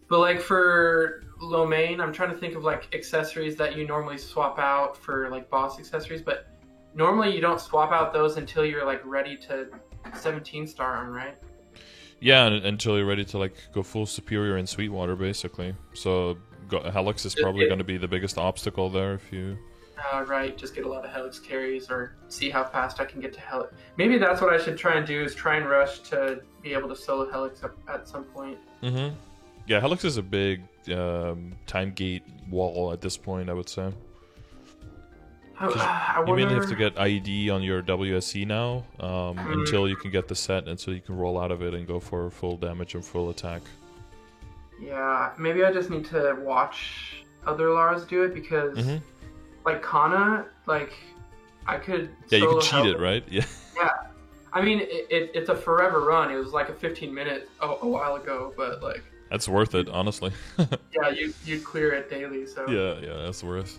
But like for low main, I'm trying to think of like accessories that you normally swap out for like boss accessories, but normally you don't swap out those until you're like ready to 17 star on, right?
Yeah, until you're ready to like go full superior in Sweetwater, basically. So Helix is probably going to be the biggest obstacle there if you...
Right, just get a lot of Helix carries or see how fast I can get to Helix. Maybe that's what I should try and do, is try and rush to be able to solo Helix up at some point.
Yeah, Helix is a big time gate wall at this point, I would say. You mainly have to get IED on your WSC now until you can get the set, and so you can roll out of it and go for full damage or full attack.
Yeah, maybe I just need to watch other Laras do it because, like Kana, like I could.
Yeah, you can cheat it, right? Yeah.
Yeah, I mean it's a forever run. It was like a 15-minute a while ago, but like.
That's worth it, honestly.
Yeah, you'd clear it daily, so.
Yeah, that's worth.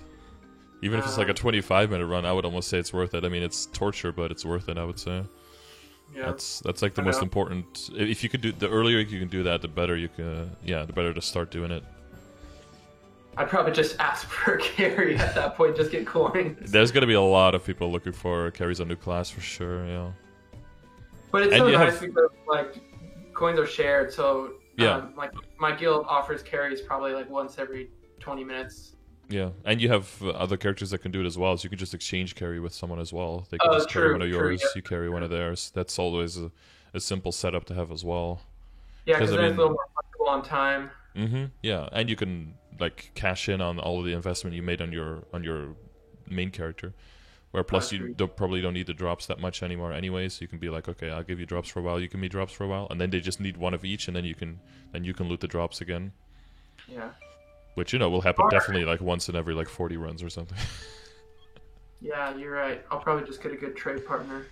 Even if it's like a 25-minute run, I would almost say it's worth it. I mean, it's torture, but it's worth it, I would say. Yeah. That's like the most important. If you could do, the earlier you can do that, the better you can. Yeah, the better to start doing it.
I'd probably just ask for a carry at that point, just get coins.
There's gonna be a lot of people looking for carries on new class for sure. Yeah.
But it's so nice because like coins are shared, so like my guild offers carries probably like once every 20 minutes.
Yeah, and you have other characters that can do it as well, so you can just exchange carry with someone as well. They can just carry one of yours, you carry one of theirs. That's always a simple setup to have as well.
Yeah, because then it's a little more flexible on time.
Yeah, and you can like cash in on all of the investment you made on your main character. Where plus you probably don't need the drops that much anymore anyway, so you can be like, okay, I'll give you drops for a while, you give me drops for a while, and then they just need one of each, and then you can loot the drops again.
Yeah.
Which, you know, will happen definitely like once in every like 40 runs or something.
Yeah, you're right. I'll probably just get a good trade partner.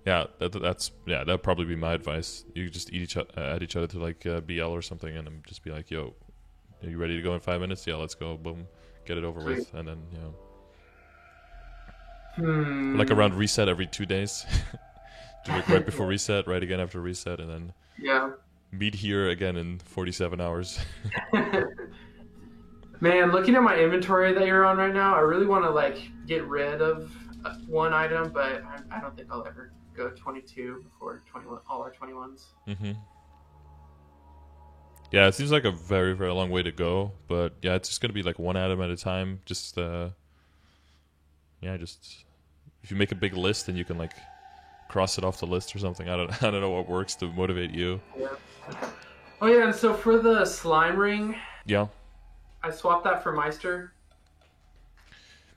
Yeah, that'd probably be my advice. You just add each other to like BL or something, and just be like, "Yo, are you ready to go in 5 minutes? Yeah, let's go. Boom, get it over with, and then like around reset every 2 days. Do it right before reset, right again after reset, and then meet here again in 47 hours.
Man, looking at my inventory that you're on right now, I really want to like get rid of one item, but I don't think I'll ever go 22 before 21, all our 21s.
Yeah, it seems like a very, very long way to go, but yeah, it's just gonna be like one item at a time. Just if you make a big list, then you can like cross it off the list or something. I don't know what works to motivate you.
Yeah. Oh yeah, and so for the slime ring.
Yeah.
I swapped that for Meister.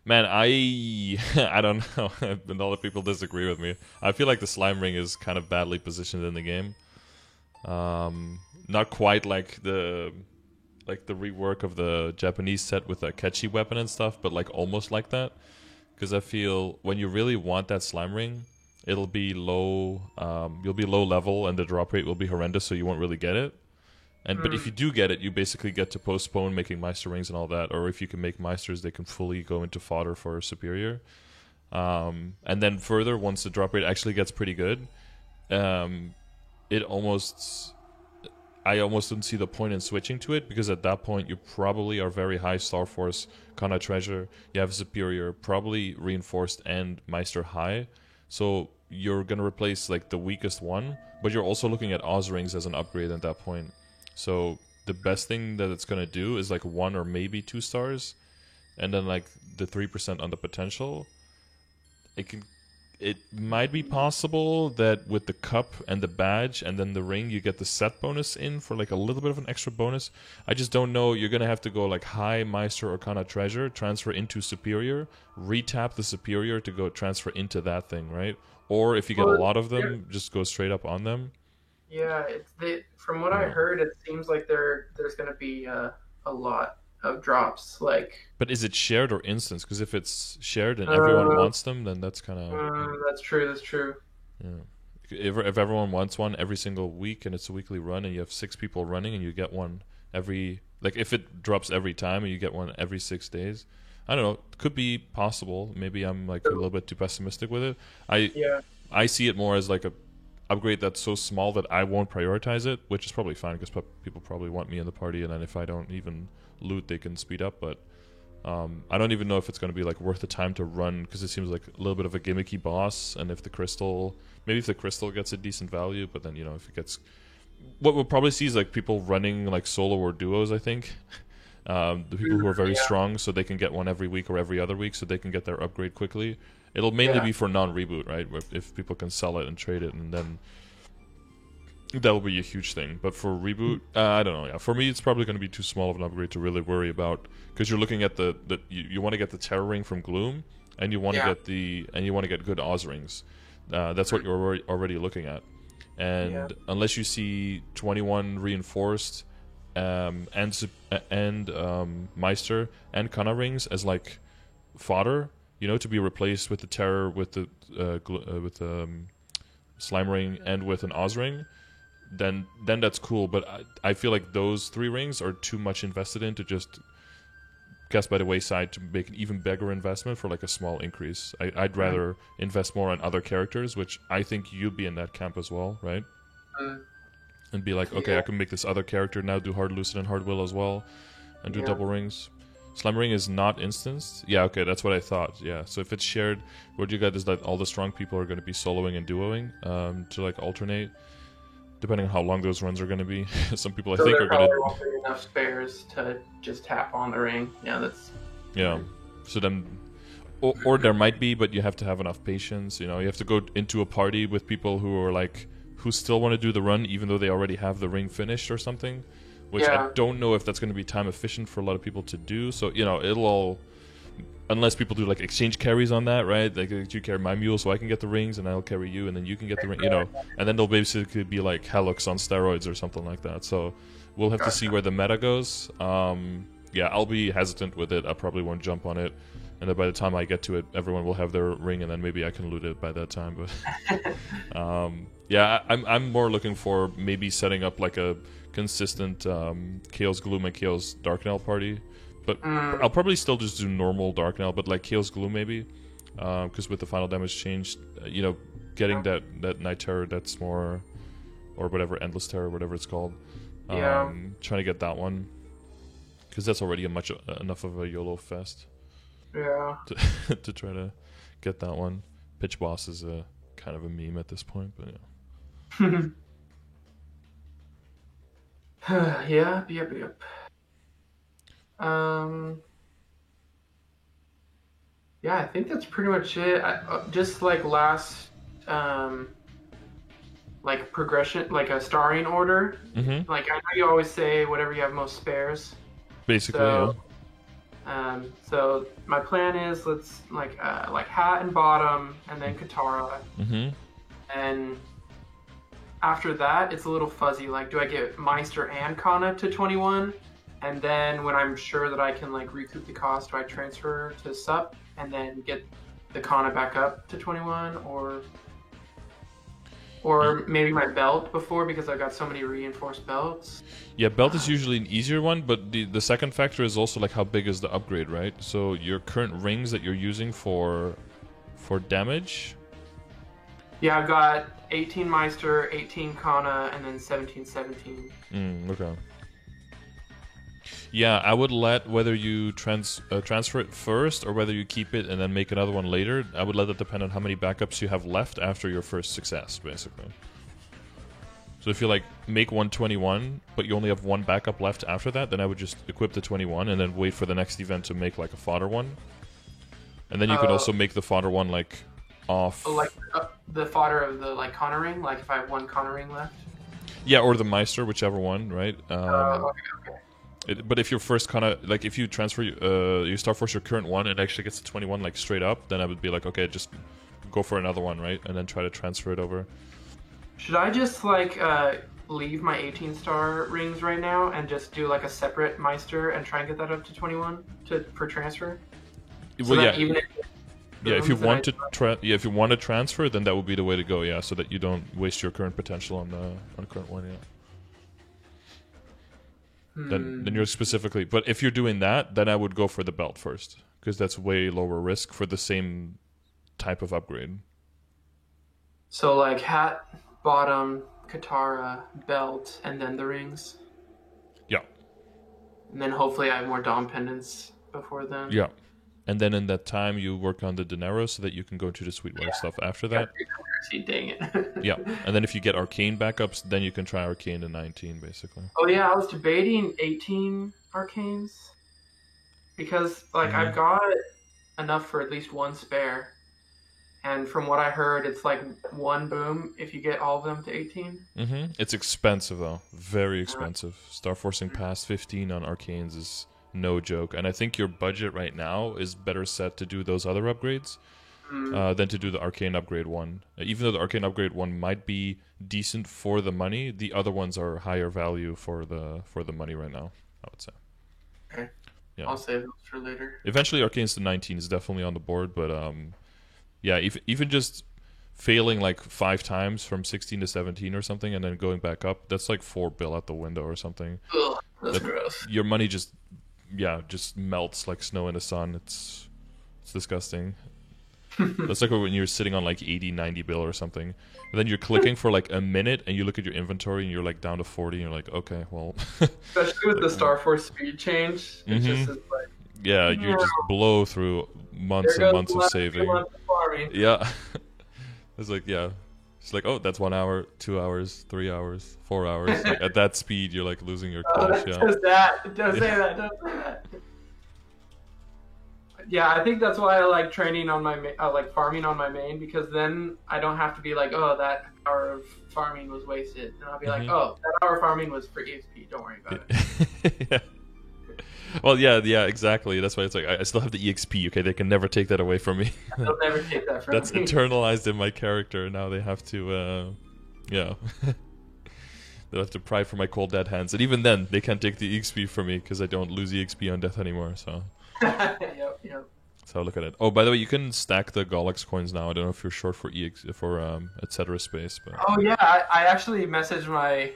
Man, I don't know. And all the people disagree with me. I feel like the slime ring is kind of badly positioned in the game. Not quite like the rework of the Japanese set with a catchy weapon and stuff, but like almost like that. Because I feel when you really want that slime ring, it'll be low. You'll be low level, and the drop rate will be horrendous, so you won't really get it. But if you do get it, you basically get to postpone making Meister rings and all that. Or if you can make Meisters, they can fully go into fodder for Superior. And then further, once the drop rate actually gets pretty good, it almost... I almost don't see the point in switching to it, because at that point you probably are very high Star Force, Kana Treasure, you have Superior, probably Reinforced and Meister high. So you're going to replace like the weakest one, but you're also looking at Oz Rings as an upgrade at that point. So the best thing that it's going to do is like 1 or maybe 2 stars, and then like the 3% on the potential. It might be possible that with the cup and the badge and then the ring, you get the set bonus in for like a little bit of an extra bonus. I just don't know. You're going to have to go like high Meister or Kana Treasure, transfer into Superior, retap the Superior to go transfer into that thing, right? Or if you get a lot of them, just go straight up on them.
Yeah, from what I heard, it seems like there's going to be a lot of drops.
But is it shared or instance? Because if it's shared and everyone wants them, then that's kind of...
That's true.
Yeah. If everyone wants one every single week and it's a weekly run and you have 6 people running and you get one every... Like if it drops every time and you get one every 6 days, I don't know. It could be possible. Maybe I'm like a little bit too pessimistic with it. I see it more as like a upgrade that's so small that I won't prioritize it, which is probably fine because people probably want me in the party, and then if I don't even loot, they can speed up. But I don't even know if it's going to be like worth the time to run, because it seems like a little bit of a gimmicky boss. And if the crystal gets a decent value, but then if it gets, what we'll probably see is like people running like solo or duos. I think the people who are very strong, so they can get one every week or every other week, so they can get their upgrade quickly. It'll mainly be for non-reboot, right? If people can sell it and trade it, and then that will be a huge thing. But for reboot, I don't know. Yeah, for me, it's probably going to be too small of an upgrade to really worry about, because you're looking at you want to get the Terror Ring from Gloom, and you want to get good Oz Rings. That's what you're already looking at. And unless you see 21 Reinforced and Meister and Kana Rings as like fodder, to be replaced with the Terror, with the Slime Ring, and with an Oz Ring, then that's cool. But I feel like those 3 rings are too much invested in to just cast by the wayside to make an even bigger investment for like a small increase. I'd rather invest more on other characters, which I think you'd be in that camp as well, right? And be like, okay, I can make this other character now do Hard Lucid and Hard Will as well, and do double rings. Slime Ring is not instanced? Yeah, okay, that's what I thought. Yeah, so if it's shared, what you get is that all the strong people are going to be soloing and duoing to like alternate, depending on how long those runs are going to be. Some people I think are going to...
won't be enough spares to just tap on the ring. Yeah, that's...
Yeah, so then... Or there might be, but you have to have enough patience. You have to go into a party with people who are like... who still want to do the run even though they already have the ring finished or something. Which I don't know if that's going to be time efficient for a lot of people to do. So, it'll all... Unless people do, like, exchange carries on that, right? Like, you carry my mule so I can get the rings, and I'll carry you, and then you can get the ring, And then they'll basically be like Helix on steroids or something like that. So, we'll have to see where the meta goes. I'll be hesitant with it. I probably won't jump on it. And then by the time I get to it, everyone will have their ring, and then maybe I can loot it by that time. But, I'm more looking for maybe setting up, like, a consistent Chaos Gloom and Chaos Darknell party, but I'll probably still just do normal Darknell, but like Chaos Gloom maybe, because with the final damage changed, getting that Night Terror that's more, or whatever, Endless Terror, whatever it's called, trying to get that one, because that's already enough of a YOLO fest.
Yeah.
To try to get that one. Pitch Boss is a kind of a meme at this point, but yeah.
Yep. I think that's pretty much it. Just like last, like progression, like a starring order.
Mm-hmm.
Like I know you always say whatever you have most spares.
Basically,
So my plan is let's like Hat and Bottom, and then Katara.
Mm-hmm.
And after that, it's a little fuzzy. Like, do I get Meister and Kana to 21? And then when I'm sure that I can like recoup the cost, do I transfer to Sup and then get the Kana back up to 21? Or maybe my belt before, because I've got so many reinforced belts.
Yeah, belt is usually an easier one, but the second factor is also like how big is the upgrade, right? So your current rings that you're using for For damage,
Yeah, I've got 18 Meister, 18 Kana, and then 17.
okay. Yeah, I would let whether you transfer it first or whether you keep it and then make another one later. I would let it depend on how many backups you have left after your first success, basically. So if you like make 121, but you only have one backup left after that, then I would just equip the 21 and then wait for the next event to make like a fodder one. And then you could also make the fodder one like off.
Like the fodder of the like Kana ring, like if I have one Kana ring left.
Yeah, or the Meister, whichever one, right?
Okay.
But if you're first kind of like if you transfer your Star Force your current one and it actually gets to 21 like straight up, then I would be like, okay, just go for another one, right? And then try to transfer it over.
Should I just like leave my 18 star rings right now and just do like a separate Meister and try and get that up to 21 for transfer?
Well, yeah.
Even
If you want to if you want to transfer, then that would be the way to go. Yeah, so that you don't waste your current potential on the current one. Yeah. Then you're specifically. But if you're doing that, then I would go for the belt first because that's way lower risk for the same type of upgrade.
So like hat, bottom, Katara, belt, and then the rings.
Yeah.
And then hopefully I have more Dom pendants before then.
Yeah. And then in that time, you work on the Dinero so that you can go to the Sweetwater stuff after that.
Dang it.
Yeah. And then if you get Arcane backups, then you can try Arcane to 19, basically.
Oh, yeah, I was debating 18 Arcanes. Because, like, I've got enough for at least one spare. And from what I heard, it's like one boom if you get all of them to 18.
Mm-hmm. It's expensive, though. Very expensive. Star Forcing past 15 on Arcanes is no joke. And I think your budget right now is better set to do those other upgrades than to do the Arcane Upgrade 1. Even though the Arcane Upgrade 1 might be decent for the money, the other ones are higher value for the money right now, I would say.
Okay.
Yeah.
I'll save those for later.
Eventually, Arcanes to 19 is definitely on the board, but yeah, even just failing like 5 times from 16 to 17 or something and then going back up, that's like 4 bill out the window or something.
Ugh, that's gross.
Your money just melts like snow in the sun. It's disgusting. That's like when you're sitting on like 80, 90 bill or something. And then you're clicking for like a minute and you look at your inventory and you're like down to 40 and you're like, okay, well.
Especially with the Star Force speed change. It just is like...
Yeah, you just blow through months and months of saving. Yeah. It's like, yeah. It's like, oh, that's 1 hour, 2 hours, 3 hours, 4 hours. Like, at that speed, you're like losing your cash.
It does that. Don't say that. Don't say that. Yeah, I think that's why I like training on my like farming on my main, because then I don't have to be like, oh, that hour of farming was wasted, and I'll be like, oh, that hour of farming was for EXP. Don't worry about it.
Yeah. Well, yeah, exactly. That's why it's like I still have the EXP. Okay, they can never take that away from me.
They'll never take that from
That's
me.
internalized in my character. Now they have to, yeah. They'll have to pry from my cold dead hands, and even then, they can't take the EXP from me because I don't lose EXP on death anymore. So.
Yep.
That's how I look at it. Oh, by the way, you can stack the Gollux coins now. I don't know if you're short for etc. space, but.
Oh yeah, I actually messaged my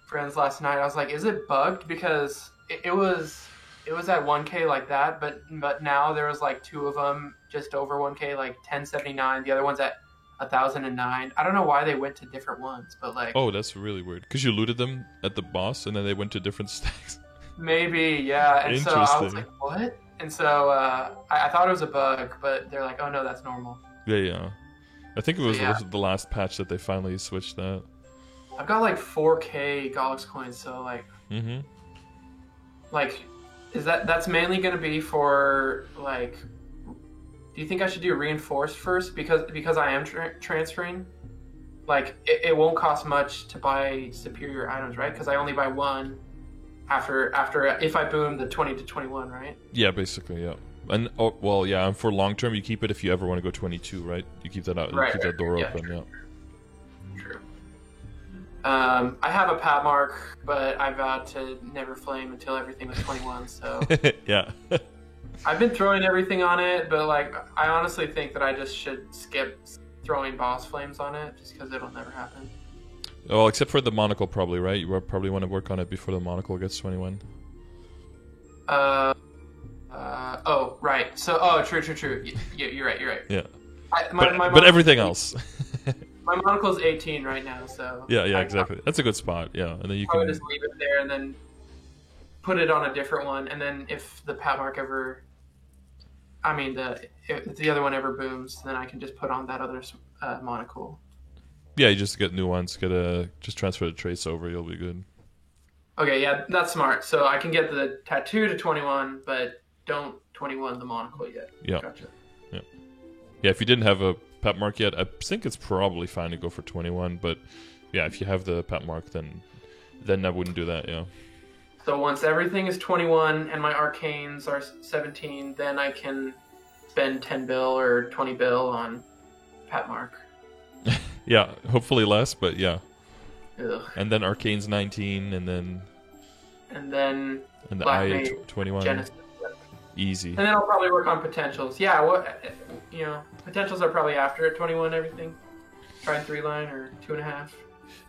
friends last night. I was like, is it bugged? Because it was at 1K like that, but now there was like 2 of them just over 1K, like 1079. The other one's at 1009. I don't know why they went to different ones, but like.
Oh, that's really weird. Because you looted them at the boss, and then they went to different stacks.
Maybe, yeah. And so I was like, what? And so I thought it was a bug, but they're like, oh no, that's normal.
Yeah. I think it was the last patch that they finally switched that.
I've got like 4K Gollux coins, so like. Like. Is that's mainly going to be for, like, do you think I should do reinforced first? Because I am transferring? Like, it won't cost much to buy superior items, right? Because I only buy one after if I boom the 20 to 21, right?
Yeah, basically, yeah. And, and for long term, you keep it if you ever want to go 22, right? You keep that out, you keep that door open,
true. True. I have a pat mark, but I vowed to never flame until everything was 21, so...
Yeah.
I've been throwing everything on it, but, like, I honestly think that I just should skip throwing boss flames on it, just because it'll never happen.
Well, except for the monocle, probably, right? You probably want to work on it before the monocle gets 21.
Oh, right. So, true. You're right.
Yeah. But everything else.
My monocle's 18 right now, so
yeah, exactly. That's a good spot. Yeah, and then you
I would
can
just leave it there and then put it on a different one, and then if the pat mark ever, if the other one ever booms, then I can just put on that other monocle.
Yeah, you just get new ones. Just transfer the trace over. You'll be good.
Okay, yeah, that's smart. So I can get the tattoo to 21, but don't 21 the monocle yet.
Yeah.
Gotcha.
Yeah, if you didn't have a pat mark yet, I think it's probably fine to go for 21. But yeah, if you have the pat mark, then I wouldn't do that. Yeah.
So once everything is 21 and my arcanes are 17, then I can spend 10 bill or 20 bill on pat mark.
Yeah, hopefully less, but yeah.
Ugh.
And then arcane's 19, and the
Black
eye
Mage,
21.
Genesis.
Easy.
And then I'll probably work on potentials. Yeah, potentials are probably after at 21 everything. Try 3-line or 2.5.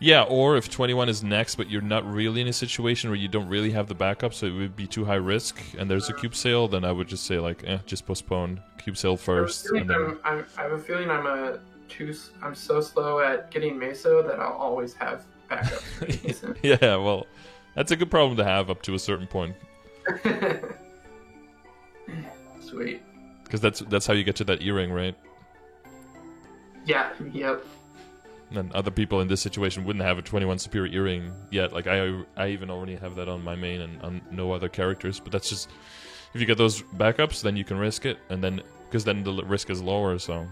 Yeah, or if 21 is next, but you're not really in a situation where you don't really have the backup, so it would be too high risk, and there's a cube sale, then I would just say just postpone cube sale first.
I have a feeling I'm so slow at getting Meso that I'll always have backups.
Yeah, well, that's a good problem to have up to a certain point.
Sweet.
Because that's how you get to that earring, right?
Yeah. Yep.
And other people in this situation wouldn't have a 21 superior earring yet. Like I even already have that on my main and on no other characters. But that's just, if you get those backups, then you can risk it, and then because then the risk is lower, so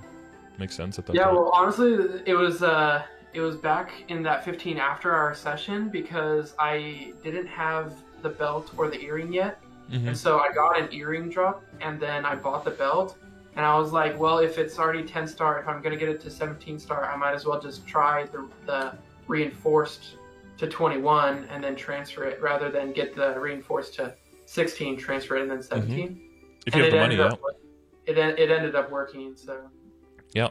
makes sense at that point.
Well, honestly, it was back in that 15 after our session because I didn't have the belt or the earring yet.
Mm-hmm.
And so I got an earring drop, and then I bought the belt, and I was like, well, if it's already 10 star, if I'm going to get it to 17 star, I might as well just try the reinforced to 21 and then transfer it, rather than get the reinforced to 16, transfer it, and then 17.
Mm-hmm. If you have the money, yeah.
It ended up working, so...
Yeah,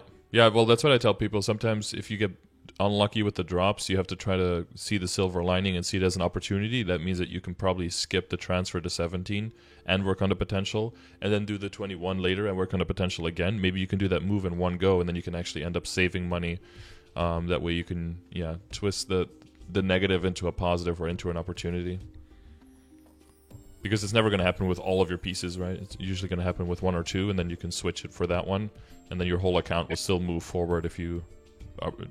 well, that's what I tell people. Sometimes if you get unlucky with the drops, you have to try to see the silver lining and see it as an opportunity. That means that you can probably skip the transfer to 17 and work on the potential, and then do the 21 later and work on the potential again. Maybe you can do that move in one go, and then you can actually end up saving money. That way you can, twist the negative into a positive or into an opportunity. Because it's never going to happen with all of your pieces, right? It's usually going to happen with one or two, and then you can switch it for that one, and then your whole account will still move forward if you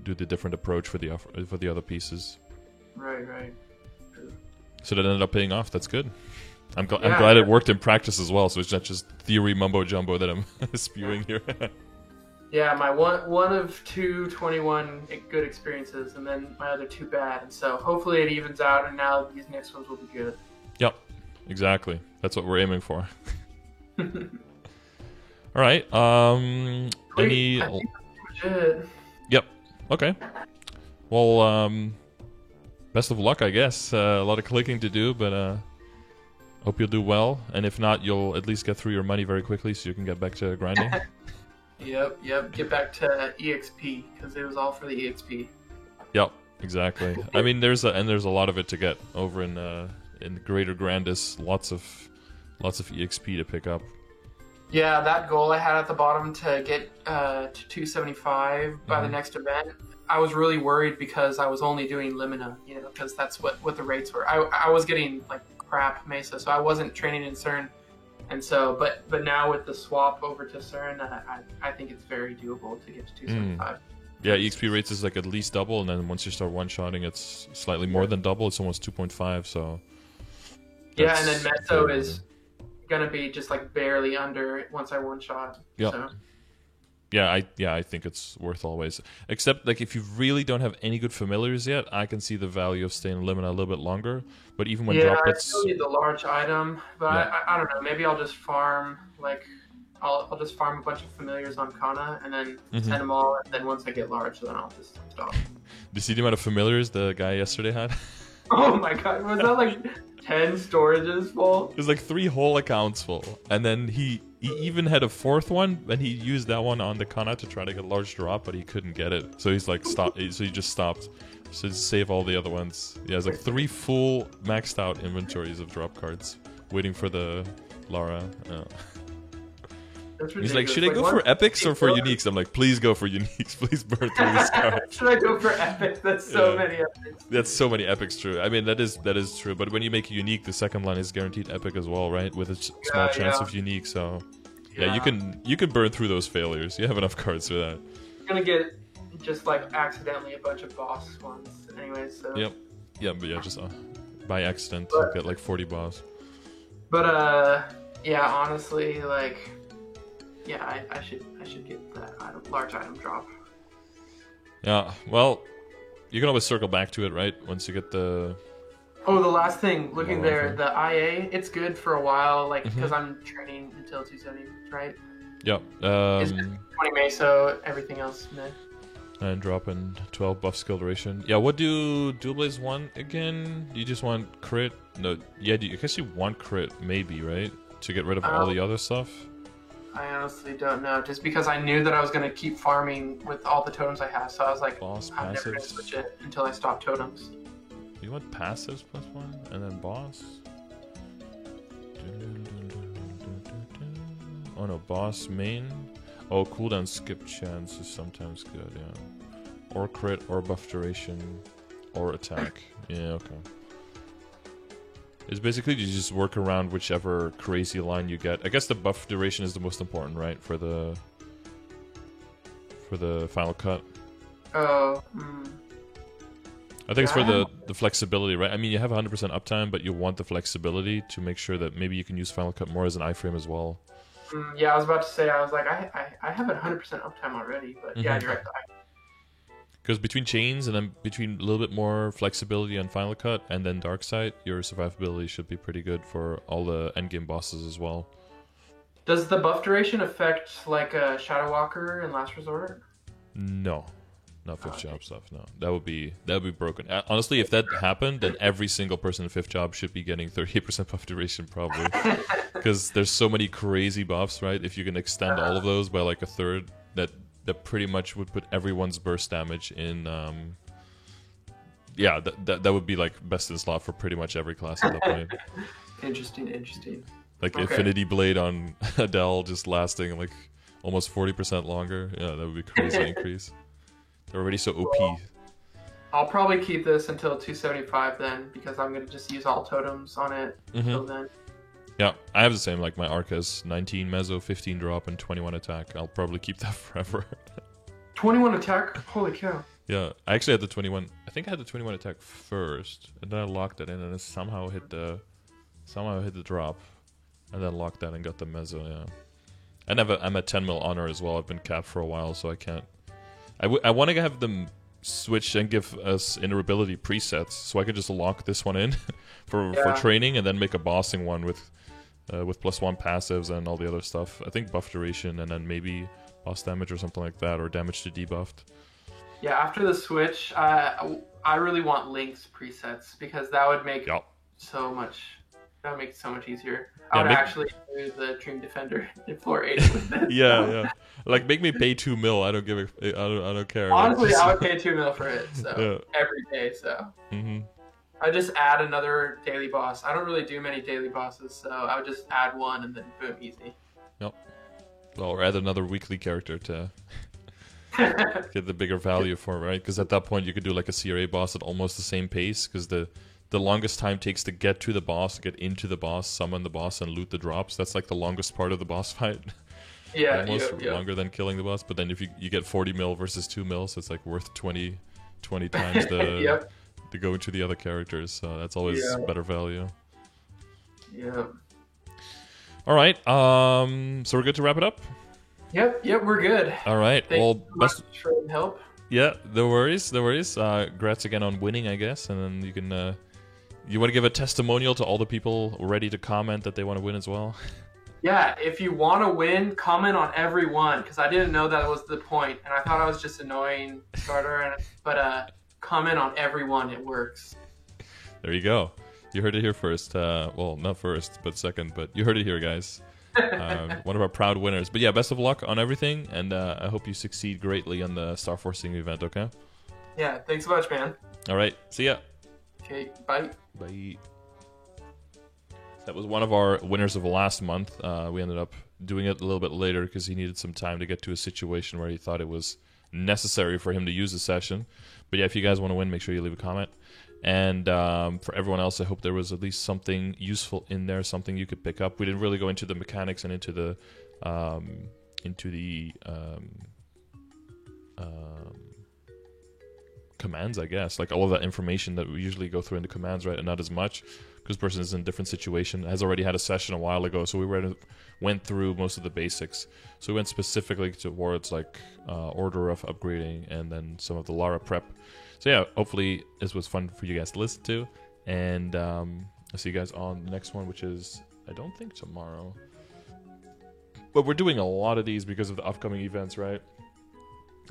do the different approach for the other pieces.
Right.
So that ended up paying off. That's good. I'm glad it worked in practice as well, so it's not just theory mumbo jumbo that I'm spewing here.
Yeah, my one of 21 good experiences, and then my other 2 bad, and so hopefully it evens out, and now these next ones will be good.
Yep. Exactly. That's what we're aiming for. All right. Any?
I think that's pretty much it.
Yep. Okay. Well, best of luck, I guess. A lot of clicking to do, but hope you'll do well. And if not, you'll at least get through your money very quickly, so you can get back to grinding.
Yep. Get back to EXP because it was all for the EXP.
Yep. Exactly. I mean, there's a lot of it to get over in Greater Grandis, lots of EXP to pick up.
Yeah, that goal I had at the bottom to get to 275 by the next event, I was really worried because I was only doing Limina, because that's what the rates were. I was getting like crap Mesa, so I wasn't training in CERN, and so but now with the swap over to CERN, I think it's very doable to get to 275.
Yeah, EXP rates is like at least double, and then once you start one-shotting, it's slightly more than double. It's almost 2.5, so...
Yeah, and then Meso is going to be just like barely under once I one-shot.
Yeah.
So.
Yeah, I think it's worth always. Except, like, if you really don't have any good familiars yet, I can see the value of staying in Limina a little bit longer. But even when droplets...
I still need the large item, but yeah. I don't know. Maybe I'll just farm, like... I'll just farm a bunch of familiars on Kana and then send them all, and then once I get large, then I'll just stop.
Did you see the amount of familiars the guy yesterday had?
Oh my god, was that like 10 storages full?
It was like 3 whole accounts full. And then he even had a 4th one, and he used that one on the Kana to try to get a large drop, but he couldn't get it. So he's like, stop. So he just stopped. So to save all the other ones. Yeah, it's like 3 full maxed out inventories of drop cards waiting for the Lara.
That's
He's
ridiculous.
like, should I go for epics or for uniques? I'm like, please go for uniques. Please burn through this card.
Should I go for epics? That's so many epics.
That's so many epics, true. I mean, that is true. But when you make a unique, the second line is guaranteed epic as well, right? With a small chance of unique. So yeah, you can burn through those failures. You have enough cards for that.
You're gonna get just like accidentally a bunch of boss ones, anyway. So
Yep. Yeah, but yeah, just by accident, you get like 40 boss.
But yeah, honestly, like, yeah, I should get that large item drop.
Yeah, well, you can always circle back to it, right? Once you get the...
Oh, the last thing, looking
More
there,
rifle.
the IA, it's good for a while, like, because I'm training until 270, right?
Yeah.
It's 20 meso, everything else, meh.
And dropping 12 buff skill duration. Yeah, what do Dual Blades want again? You just want crit? No, yeah, I guess you want crit, maybe, right? To get rid of all the other stuff?
I honestly don't know, just because I knew that I was going to keep farming with all the totems I have, so I was like,
Boss
I'm never going to
passives.
switch it until I stop totems.
You want passives +1? And then boss? Oh no, boss main? Oh, cooldown skip chance is sometimes good, yeah. Or crit, or buff duration, or attack. Yeah, okay. It's basically you just work around whichever crazy line you get. I guess the buff duration is the most important, right? For the final cut.
Oh,
I think it's for the flexibility, right? I mean, you have 100% uptime, but you want the flexibility to make sure that maybe you can use Final Cut more as an iframe as well.
yeah, I was about to say, I was like, I have 100% uptime already, but yeah, you're right.
Because between chains and then between a little bit more flexibility on Final Cut and then Darkseid, your survivability should be pretty good for all the endgame bosses as well.
Does the buff duration affect like Shadow Walker and Last Resort?
No. Not fifth job stuff, no. That would be broken. Honestly, if that happened, then every single person in fifth job should be getting 38% buff duration probably. Because there's so many crazy buffs, right? If you can extend all of those by like a third, that pretty much would put everyone's burst damage in yeah, that would be like best in slot for pretty much every class at that point.
Interesting.
Like
Okay.
Infinity Blade on Adele just lasting like almost 40% longer. Yeah, that would be crazy increase. They're already so OP.
Well, I'll probably keep this until 275 then, because I'm going to just use all totems on it until then.
Yeah, I have the same, like my arc has 19 meso, 15 drop, and 21 attack. I'll probably keep that forever.
21 attack? Holy cow.
Yeah, I actually had the 21, I think I had the 21 attack first, and then I locked it in, and it somehow hit the drop, and then locked that and got the meso, yeah. And I'm at 10 mil honor as well. I've been capped for a while, so I can't. I want to have them switch and give us invulnerability presets, so I could just lock this one in for training, and then make a bossing one with +1 passives and all the other stuff. I think buff duration, and then maybe boss damage or something like that, or damage to debuffed.
Yeah, after the switch, I really want Link's presets, because that would make so much. That would make it so much easier. I would actually do the Dream Defender in floor 8 with this.
Yeah. Like, make me pay 2 mil. I don't care.
Honestly, I would pay 2 mil for it, so every day. So I just add another daily boss. I don't really do many daily bosses, so I would just add one and then boom, easy.
Yep. Well, or add another weekly character to get the bigger value for it, right? Because at that point, you could do like a CRA boss at almost the same pace, because the longest time takes to get to the boss, get into the boss, summon the boss, and loot the drops. That's like the longest part of the boss fight.
Yeah,
almost longer than killing the boss. But then if you get 40 mil versus 2 mil, so it's like worth 20 times the to go into the other characters. So that's always better value.
Yeah.
All right. So we're good to wrap it up.
Yep, we're good.
All right.
Thank
Well,
you so much for the help.
Yeah, no worries. Congrats again on winning, I guess, and then you can. You want to give a testimonial to all the people ready to comment that they want to win as well?
Yeah, if you want to win, comment on every one, because I didn't know that was the point, and I thought I was just annoying starter. But comment on every one; it works.
There you go. You heard it here first. Well, not first, but second. But you heard it here, guys. One of our proud winners. But yeah, best of luck on everything, and I hope you succeed greatly on the Star Forcing event. Okay.
Yeah. Thanks so much, man.
All right. See ya.
Okay. Bye.
Bye. That was one of our winners of last month. We ended up doing it a little bit later because he needed some time to get to a situation where he thought it was necessary for him to use the session. But yeah, if you guys want to win, make sure you leave a comment. And for everyone else, I hope there was at least something useful in there, something you could pick up. We didn't really go into the mechanics and into the commands, I guess. Like all of that information that we usually go through in the commands, right? And not as much because the person is in a different situation, has already had a session a while ago. So we went through most of the basics. So we went specifically towards like order of upgrading and then some of the Lara prep. So yeah, hopefully this was fun for you guys to listen to. And I'll see you guys on the next one, which is, I don't think tomorrow. But we're doing a lot of these because of the upcoming events, right?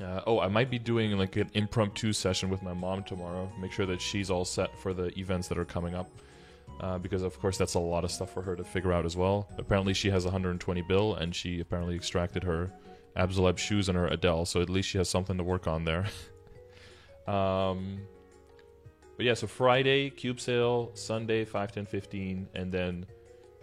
I might be doing like an impromptu session with my mom tomorrow. Make sure that she's all set for the events that are coming up. Because of course that's a lot of stuff for her to figure out as well. Apparently she has 120 bill and she apparently extracted her Absolab shoes and her Adele, so at least she has something to work on there. But yeah, so Friday, Cube Sale, Sunday, 5, 10, 15, and then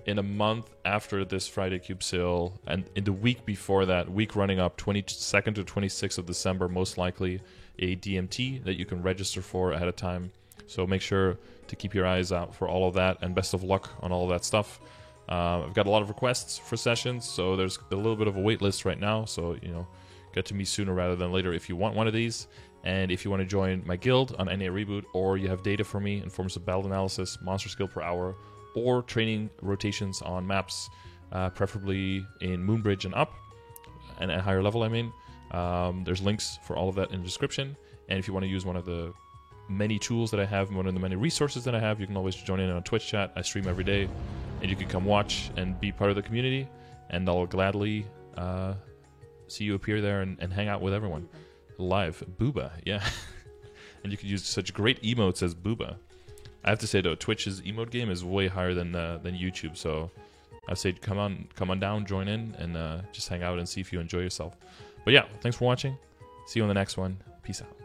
in a month after this Friday Cube Sale, and in the week before that, week running up, 22nd to 26th of December, most likely a DMT that you can register for ahead of time. So make sure to keep your eyes out for all of that, and best of luck on all of that stuff. I've got a lot of requests for sessions, so there's a little bit of a wait list right now, so, you know, get to me sooner rather than later if you want one of these. And if you want to join my guild on NA Reboot, or you have data for me in forms of battle analysis, monster skill per hour, or training rotations on maps, preferably in Moonbridge and up, and at higher level, I mean, there's links for all of that in the description. And if you want to use one of the many tools that I have, one of the many resources that I have, you can always join in on Twitch chat. I stream every day, and you can come watch and be part of the community, and I'll gladly see you appear there and hang out with everyone live. Booba, yeah. And you can use such great emotes as Booba. I have to say though, Twitch's emote game is way higher than YouTube, so I'd say come on down, join in, and just hang out and see if you enjoy yourself. But yeah, thanks for watching. See you on the next one. Peace out.